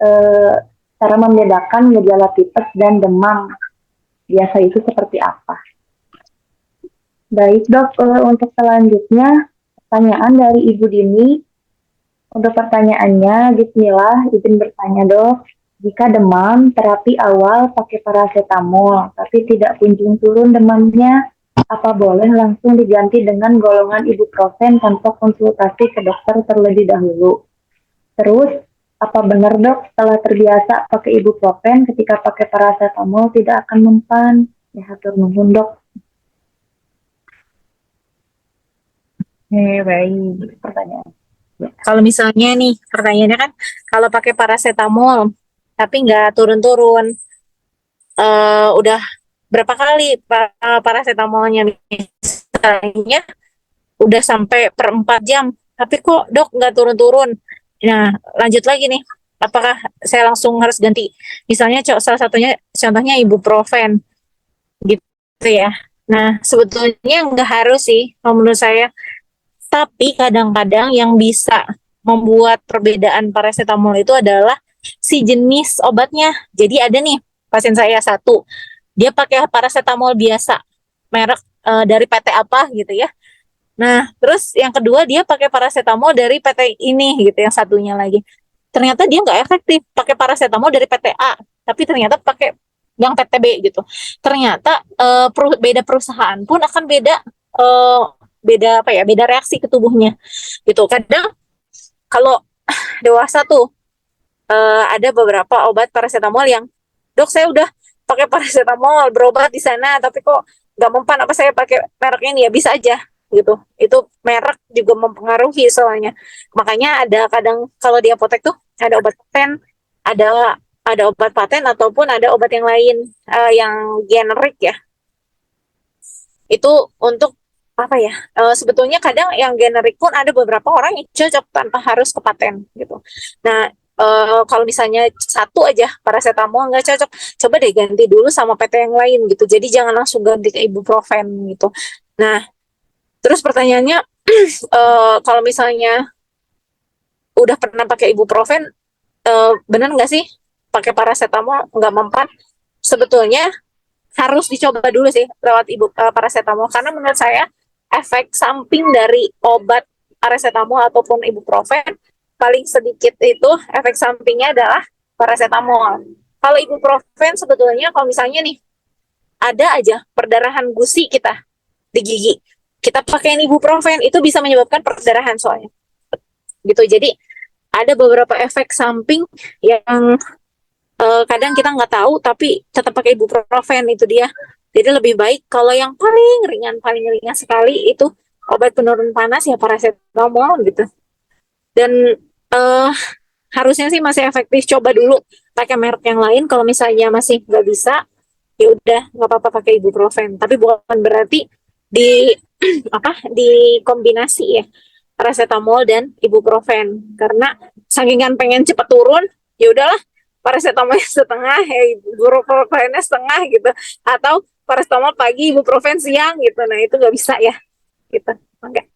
cara membedakan gejala tipes dan demam biasa itu seperti apa. Baik dok, untuk selanjutnya pertanyaan dari Ibu Dini. Untuk pertanyaannya, Bismillah, izin bertanya dok. Jika demam, terapi awal pakai paracetamol, tapi tidak kunjung turun demamnya, apa boleh langsung diganti dengan golongan ibuprofen tanpa konsultasi ke dokter terlebih dahulu? Terus, apa benar dok setelah terbiasa pakai ibuprofen ketika pakai paracetamol tidak akan mempan? Ya, hatur nuhun dok. Baik, pertanyaan. Kalau misalnya nih pertanyaannya kan, kalau pakai paracetamol tapi nggak turun-turun, udah berapa kali paracetamolnya, misalnya udah sampai per 4 jam tapi kok dok nggak turun-turun. Nah lanjut lagi nih, apakah saya langsung harus ganti, misalnya salah satunya contohnya ibuprofen gitu ya. Nah sebetulnya nggak harus sih kalau menurut saya, tapi kadang-kadang yang bisa membuat perbedaan paracetamol itu adalah si jenis obatnya. Jadi ada nih pasien saya satu, dia pakai paracetamol biasa, merek dari PT apa gitu ya. Nah, terus yang kedua dia pakai paracetamol dari PT ini gitu, yang satunya lagi. Ternyata dia nggak efektif pakai paracetamol dari PT A, tapi ternyata pakai yang PT B gitu. Ternyata beda perusahaan pun akan beda, beda apa ya, beda reaksi ke tubuhnya gitu. Kadang kalau dewasa tuh ada beberapa obat paracetamol yang, dok saya udah pakai paracetamol berobat di sana tapi kok nggak mempan, apa saya pakai merek ini ya? Bisa aja gitu. Itu merek juga mempengaruhi soalnya. Makanya ada kadang kalau di apotek tuh ada obat paten, ada obat paten ataupun ada obat yang lain, yang generik ya. Itu untuk apa ya? Sebetulnya kadang yang generik pun ada beberapa orang yang cocok tanpa harus ke paten gitu. Nah, kalau misalnya satu aja paracetamol nggak cocok, coba deh ganti dulu sama PT yang lain gitu. Jadi jangan langsung ganti ke ibuprofen gitu. Nah, terus pertanyaannya, kalau misalnya udah pernah pakai ibuprofen, benar nggak sih pakai paracetamol nggak mempan? Sebetulnya harus dicoba dulu sih lewat paracetamol, karena menurut saya efek samping dari obat paracetamol ataupun ibuprofen paling sedikit itu efek sampingnya adalah paracetamol. Kalau ibuprofen sebetulnya kalau misalnya nih ada aja perdarahan gusi kita di gigi, kita pakai ibuprofen itu bisa menyebabkan perdarahan soalnya. Gitu. Jadi ada beberapa efek samping yang kadang kita nggak tahu tapi tetap pakai ibuprofen itu dia. Jadi lebih baik kalau yang paling ringan sekali itu obat penurun panas ya paracetamol gitu. Dan uh, harusnya sih masih efektif. Coba dulu pakai merek yang lain. Kalau misalnya masih nggak bisa, ya udah nggak apa-apa pakai ibuprofen. Tapi bukan berarti di dikombinasi ya paracetamol dan ibuprofen. Karena sakingan pengen cepat turun, ya udahlah paracetamolnya setengah, ya ibuprofennya setengah gitu. Atau paracetamol pagi, ibuprofen siang gitu. Nah itu nggak bisa ya gitu. Oke.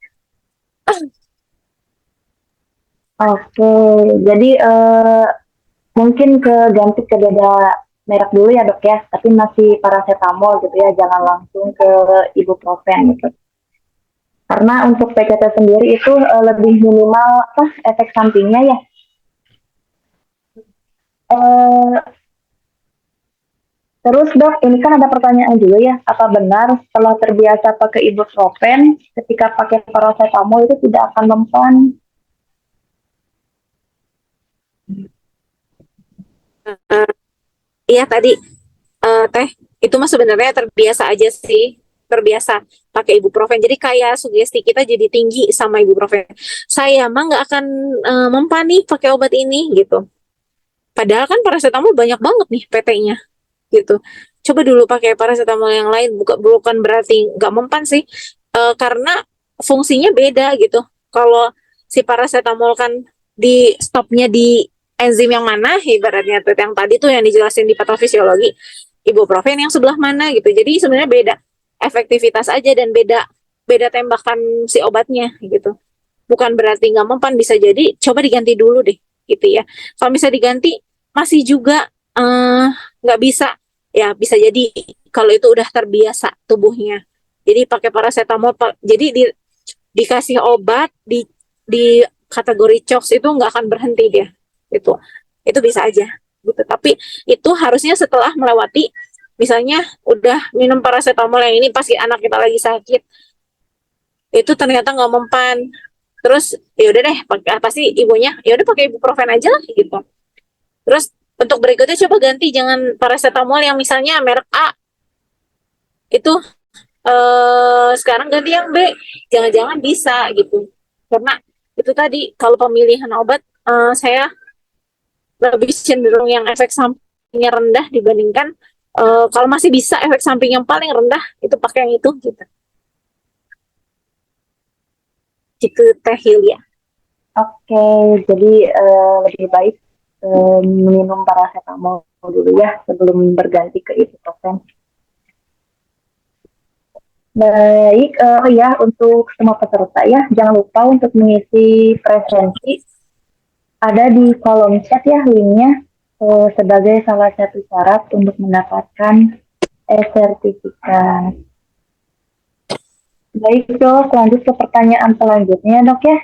Oke, jadi mungkin ganti ke beda merek dulu ya dok ya, tapi masih paracetamol gitu ya, jangan langsung ke ibuprofen gitu. Karena untuk PCT sendiri itu lebih minimal efek sampingnya ya. Eh, Terus dok, ini kan ada pertanyaan juga ya, apa benar setelah terbiasa pakai ibuprofen, ketika pakai paracetamol itu tidak akan mempan? Iya tadi teh itu mah sebenarnya terbiasa aja sih, terbiasa pakai ibuprofen. Jadi kayak sugesti kita jadi tinggi sama ibuprofen. Saya mah nggak akan mempan nih pakai obat ini gitu. Padahal kan paracetamol banyak banget nih PT-nya gitu. Coba dulu pakai paracetamol yang lain, bukan berarti nggak mempan sih. Karena fungsinya beda gitu. Kalau si paracetamol kan di stopnya di enzim yang mana, ibaratnya tuh yang tadi tuh yang dijelasin di patofisiologi, ibuprofen yang sebelah mana gitu. Jadi sebenarnya beda efektivitas aja dan beda beda tembakan si obatnya gitu. Bukan berarti nggak mempan, bisa jadi coba diganti dulu deh gitu ya. Kalau bisa diganti masih juga nggak bisa, ya bisa jadi kalau itu udah terbiasa tubuhnya. Jadi pakai paracetamol, jadi dikasih obat di kategori COX itu nggak akan berhenti dia. Itu bisa aja gitu. Tapi itu harusnya setelah melewati, misalnya udah minum paracetamol yang ini pas anak kita lagi sakit, itu ternyata nggak mempan. Terus ya udah deh, pasti ibunya ya udah pakai ibuprofen aja lah gitu. Terus untuk berikutnya coba ganti, jangan paracetamol yang misalnya merek A itu sekarang ganti yang B, jangan-jangan bisa gitu. Karena itu tadi kalau pemilihan obat saya lebih cenderung yang efek sampingnya rendah dibandingkan kalau masih bisa efek samping yang paling rendah itu pakai yang itu gitu. Gitu Teh Hilya. Oke, jadi lebih baik minum paracetamol dulu ya sebelum berganti ke ibuprofen. Baik, oh ya untuk semua peserta ya, jangan lupa untuk mengisi presensi. Ada di kolom chat ya linknya sebagai salah satu syarat untuk mendapatkan sertifikat. Baik dok, lanjut ke pertanyaan selanjutnya dok ya.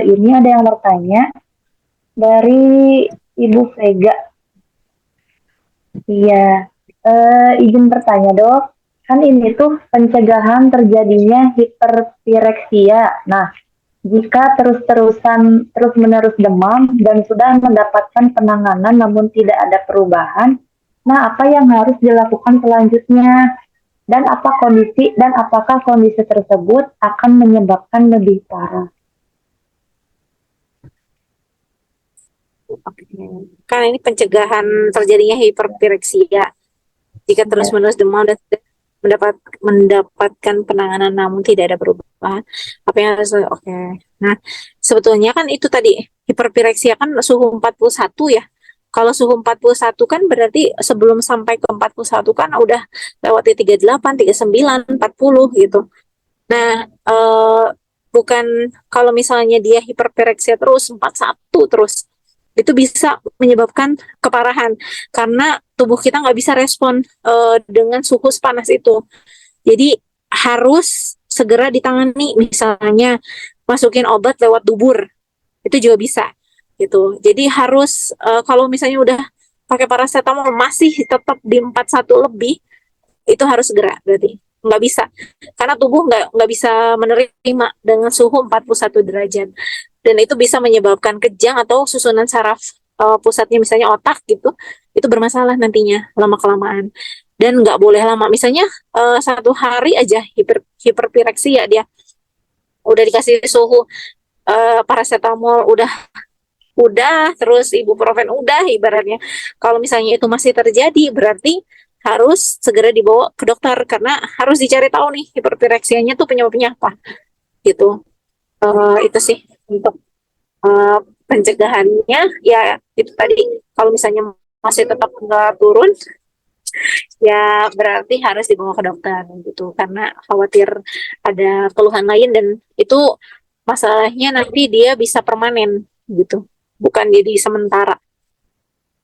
Ini ada yang bertanya dari Ibu Vega. Iya, izin bertanya dok, kan ini tuh pencegahan terjadinya hiperpireksia. Nah, jika terus-menerus demam dan sudah mendapatkan penanganan namun tidak ada perubahan, nah apa yang harus dilakukan selanjutnya? Dan apakah kondisi tersebut akan menyebabkan lebih parah? Karena ini pencegahan terjadinya hiperpireksia. Jika terus-menerus demam dan mendapatkan penanganan namun tidak ada perubahan, apa yang harus Nah, sebetulnya kan itu tadi hiperpireksia kan suhu 41 ya. Kalau suhu 41 kan berarti sebelum sampai ke 41 kan udah lewati 38, 39, 40 gitu. Nah, bukan kalau misalnya dia hiperpireksia terus 41 terus, itu bisa menyebabkan keparahan karena tubuh kita nggak bisa respon dengan suhu panas itu. Jadi harus segera ditangani, misalnya masukin obat lewat dubur, itu juga bisa. gitu. Jadi harus kalau misalnya udah pakai paracetamol masih tetap di 41 lebih, itu harus segera berarti. Nggak bisa. Karena tubuh nggak bisa menerima dengan suhu 41 derajat. Dan itu bisa menyebabkan kejang atau susunan saraf pusatnya misalnya otak gitu, itu bermasalah nantinya lama-kelamaan. Dan nggak boleh lama. Misalnya 1 hari aja hiperpireksia dia. Udah dikasih suhu paracetamol udah terus ibuprofen udah ibaratnya. Kalau misalnya itu masih terjadi berarti harus segera dibawa ke dokter karena harus dicari tahu nih hiperpireksianya tuh penyebabnya apa gitu. Itu sih untuk eh, pencegahannya ya itu tadi kalau misalnya masih tetap nggak turun ya berarti harus dibawa ke dokter gitu karena khawatir ada keluhan lain dan itu masalahnya nanti dia bisa permanen gitu bukan jadi sementara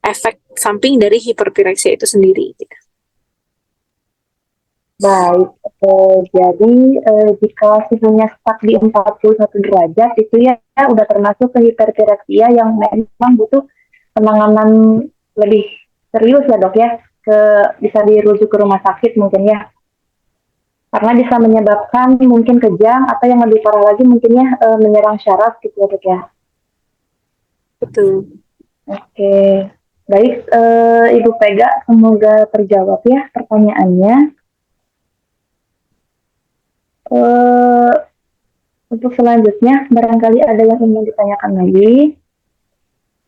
efek samping dari hiperpireksia itu sendiri gitu. Baik, jadi jika suhunya stuck di 41 derajat itu ya udah termasuk ke hiperpireksia yang memang butuh penanganan lebih serius ya dok ya, bisa dirujuk ke rumah sakit mungkin ya, karena bisa menyebabkan mungkin kejang atau yang lebih parah lagi mungkin ya menyerang syaraf gitu ya dok ya. Betul. Oke, baik Ibu Pega, semoga terjawab ya pertanyaannya. Eh, Untuk selanjutnya, barangkali ada yang ingin ditanyakan lagi.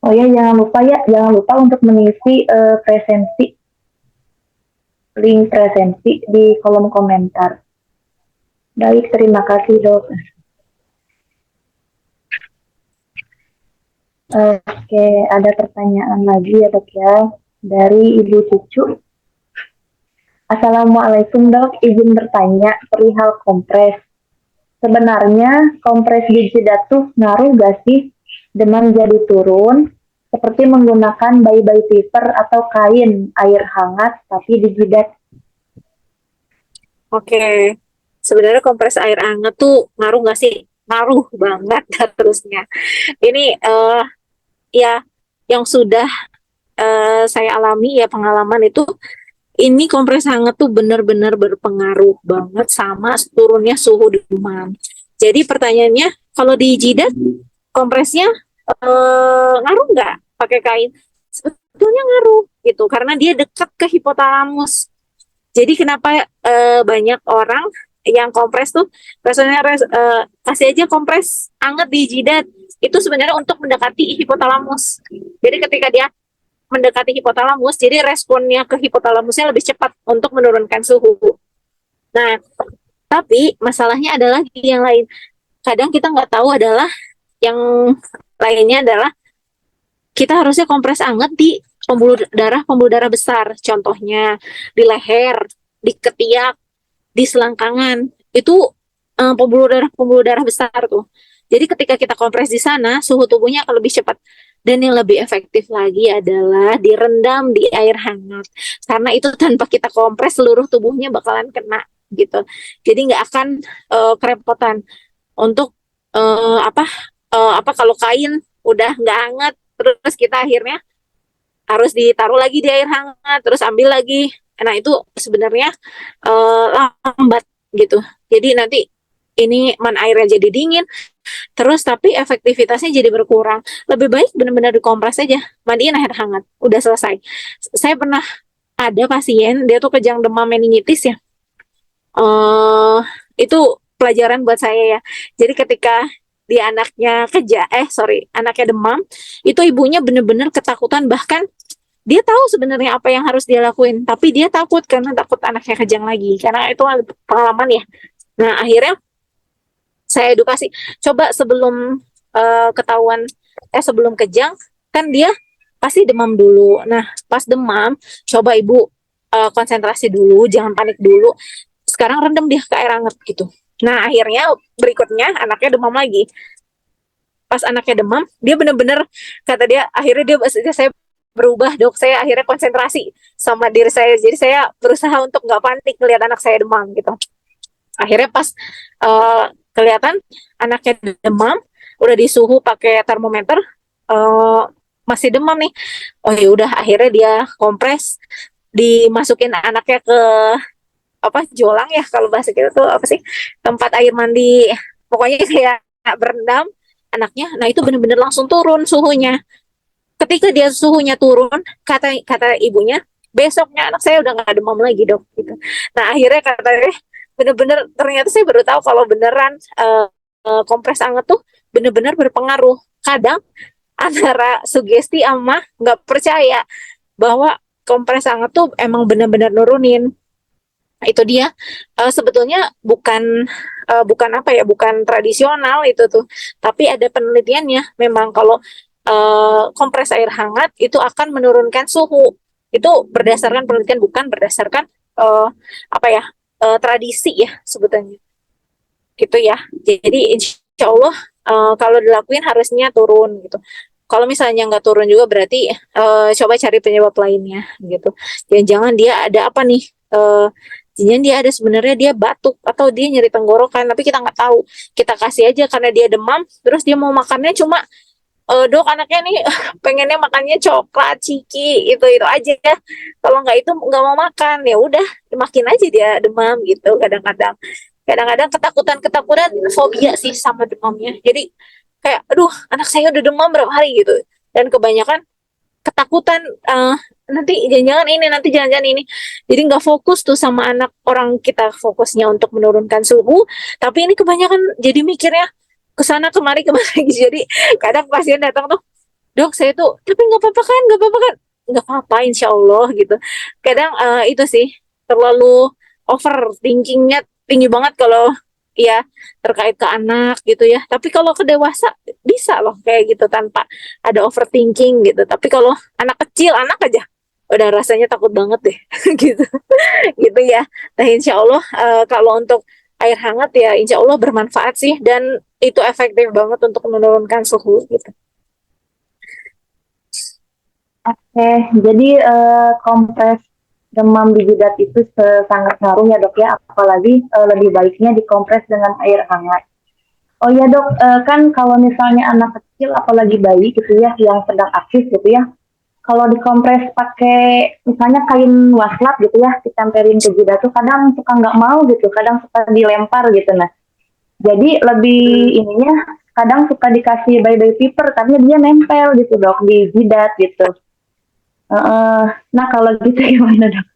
Oh ya, jangan lupa untuk mengisi link presensi di kolom komentar. Baik, terima kasih dok. Oke, ada pertanyaan lagi ya dok ya, dari Ibu Cucu. Assalamualaikum dok, izin bertanya perihal kompres. Sebenarnya kompres di jidat tuh ngaruh gak sih demam jadi turun? Seperti menggunakan bayi fever atau kain air hangat tapi di jidat. Oke. Sebenarnya kompres air hangat tuh ngaruh nggak sih? Ngaruh banget terusnya. Ini ya yang sudah saya alami ya pengalaman itu ini kompres hangat tuh benar-benar berpengaruh banget sama turunnya suhu demam. Jadi pertanyaannya kalau di jidat kompresnya ngaruh nggak pakai kain? Sebetulnya ngaruh gitu karena dia dekat ke hipotalamus. Jadi kenapa banyak orang yang kompres tuh rasanya kasih aja kompres anget di jidat itu sebenarnya untuk mendekati hipotalamus. Jadi ketika dia mendekati hipotalamus, jadi responnya ke hipotalamusnya lebih cepat untuk menurunkan suhu. Nah, tapi masalahnya adalah yang lain. Kadang kita nggak tahu adalah yang lainnya adalah kita harusnya kompres anget di pembuluh darah besar, contohnya di leher, di ketiak, di selangkangan. Itu pembuluh darah besar tuh. Jadi ketika kita kompres di sana, suhu tubuhnya akan lebih cepat. Dan yang lebih efektif lagi adalah direndam di air hangat. Karena itu tanpa kita kompres seluruh tubuhnya bakalan kena gitu. Jadi nggak akan kerepotan untuk apa kalau kain udah nggak hangat terus kita akhirnya harus ditaruh lagi di air hangat terus ambil lagi. Nah itu sebenarnya lambat gitu. Jadi nanti ini airnya jadi dingin terus tapi efektivitasnya jadi berkurang. Lebih baik benar-benar dikompres aja, mandiin air hangat, udah selesai. Saya pernah ada pasien dia tuh kejang demam meningitis ya. Itu pelajaran buat saya ya. Jadi ketika dia anaknya demam, itu ibunya benar-benar ketakutan bahkan dia tahu sebenarnya apa yang harus dia lakuin, tapi dia takut karena takut anaknya kejang lagi. Karena itu pengalaman ya. Nah, akhirnya saya edukasi, coba sebelum kejang, kan dia pasti demam dulu. Nah, pas demam, coba ibu konsentrasi dulu, jangan panik dulu. Sekarang rendam dia ke air hangat gitu. Nah, akhirnya berikutnya anaknya demam lagi. Pas anaknya demam, dia benar-benar kata dia, akhirnya saya berubah dok, saya akhirnya konsentrasi sama diri saya. Jadi saya berusaha untuk nggak panik melihat anak saya demam gitu. Akhirnya pas kelihatan anaknya demam, udah disuhu pakai termometer, eh, masih demam nih. Oh ya udah, akhirnya dia kompres, dimasukin anaknya ke apa, jolang ya kalau bahasa kita tuh apa sih, tempat air mandi, pokoknya kayak berendam anaknya. Nah itu bener-bener langsung turun suhunya. Ketika dia suhunya turun, kata kata ibunya, besoknya anak saya udah nggak demam lagi dok gitu. Nah akhirnya katanya bener-bener, ternyata saya baru tahu kalau beneran kompres anget tuh bener-bener berpengaruh. Kadang antara sugesti sama nggak percaya bahwa kompres anget tuh emang bener-bener nurunin. Nah, itu dia. Sebetulnya bukan apa ya, bukan tradisional itu tuh, tapi ada penelitiannya. Memang kalau kompres air hangat itu akan menurunkan suhu. Itu berdasarkan penelitian, bukan berdasarkan apa ya, tradisi ya sebetulnya. Gitu ya. Jadi insya Allah kalau dilakuin harusnya turun gitu. Kalau misalnya nggak turun juga berarti coba cari penyebab lainnya gitu. Jangan-jangan dia ada apa nih? Jangan dia ada, sebenarnya dia batuk atau dia nyeri tenggorokan, tapi kita nggak tahu. Kita kasih aja karena dia demam, terus dia mau makannya cuma dok anaknya nih pengennya makannya coklat, ciki, itu aja ya. Kalau nggak itu nggak mau makan, ya udah makin aja dia demam gitu. Kadang-kadang ketakutan fobia sih sama demamnya. Jadi kayak aduh anak saya udah demam berapa hari gitu, dan kebanyakan ketakutan nanti jangan-jangan ini, nanti jangan-jangan ini. Jadi nggak fokus tuh sama anak. Orang kita fokusnya untuk menurunkan suhu, tapi ini kebanyakan jadi mikirnya kesana kemari kemari. Jadi kadang pasien datang tuh, dok saya tuh tapi nggak apa-apa kan, nggak apa-apa kan, nggak apa-apa insya Allah gitu. Kadang itu sih terlalu overthinkingnya tinggi banget kalau ya terkait ke anak gitu ya. Tapi kalau ke dewasa bisa loh kayak gitu tanpa ada overthinking gitu. Tapi kalau anak kecil, anak aja udah rasanya takut banget deh gitu gitu ya. Nah insya Allah kalau untuk air hangat ya insya Allah bermanfaat sih, dan itu efektif banget untuk menurunkan suhu gitu. Oke, jadi kompres demam di jidat itu sangat ngaruh ya dok ya, apalagi lebih baiknya dikompres dengan air hangat. Oh ya dok, kan kalau misalnya anak kecil apalagi bayi gitu ya yang sedang aktif gitu ya, kalau dikompres pakai misalnya kain waslat gitu ya, ditempelin ke jidat tuh kadang suka nggak mau gitu, kadang suka dilempar gitu. Nah, jadi lebih ininya kadang suka dikasih bye-bye paper karena dia nempel gitu dok di jidat gitu. Nah kalau gitu gimana dok?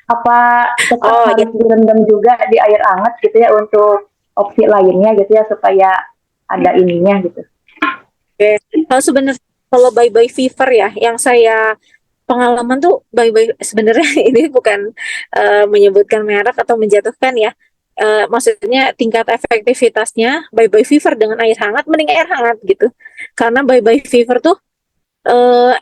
Apa tetap Oh ya, harus direndam juga di air hangat gitu ya untuk opsi lainnya gitu ya supaya ada ininya gitu? oke. Kalau sebenarnya kalau bye-bye fever ya, yang saya pengalaman tuh bye-bye sebenarnya ini bukan menyebutkan merek atau menjatuhkan ya. Maksudnya tingkat efektivitasnya bye-bye fever dengan air hangat, mending air hangat gitu. Karena bye-bye fever tuh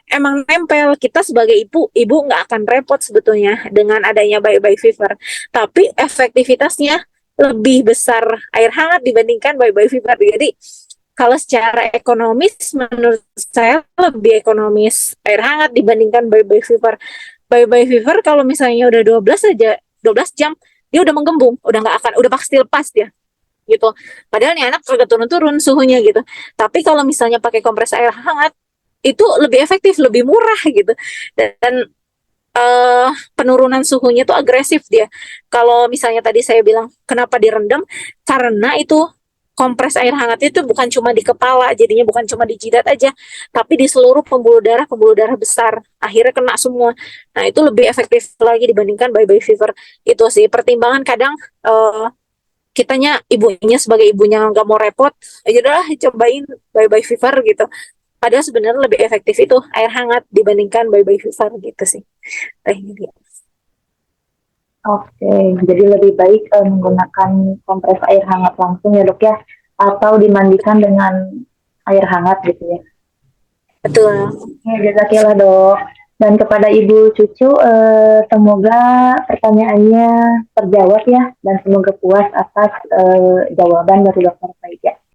emang nempel. Kita sebagai ibu nggak akan repot sebetulnya dengan adanya bye-bye fever. Tapi efektivitasnya lebih besar air hangat dibandingkan bye-bye fever. Jadi kalau secara ekonomis menurut saya lebih ekonomis air hangat dibandingkan bye-bye fever. Bye-bye fever kalau misalnya udah 12 jam dia udah menggembung, udah nggak akan, udah pasti lepas dia gitu. Padahal nih anak kagak turun-turun suhunya gitu. Tapi kalau misalnya pakai kompres air hangat itu lebih efektif, lebih murah gitu. Dan penurunan suhunya tuh agresif dia. Kalau misalnya tadi saya bilang kenapa direndam, karena itu kompres air hangat itu bukan cuma di kepala, jadinya bukan cuma di jidat aja, tapi di seluruh pembuluh darah besar. Akhirnya kena semua. Nah itu lebih efektif lagi dibandingkan bye-bye fever. Itu sih pertimbangan. Kadang kitanya ibunya sebagai ibunya nggak mau repot, aja udah cobain bye-bye fever gitu. Padahal sebenarnya lebih efektif itu air hangat dibandingkan bye-bye fever gitu sih. Tekniknya. Oke, jadi lebih baik menggunakan kompres air hangat langsung ya dok ya, atau dimandikan dengan air hangat gitu ya. Betul. Ya, jazakillah dok. Dan kepada ibu cucu, semoga pertanyaannya terjawab ya, dan semoga puas atas jawaban dari dokter Faiza.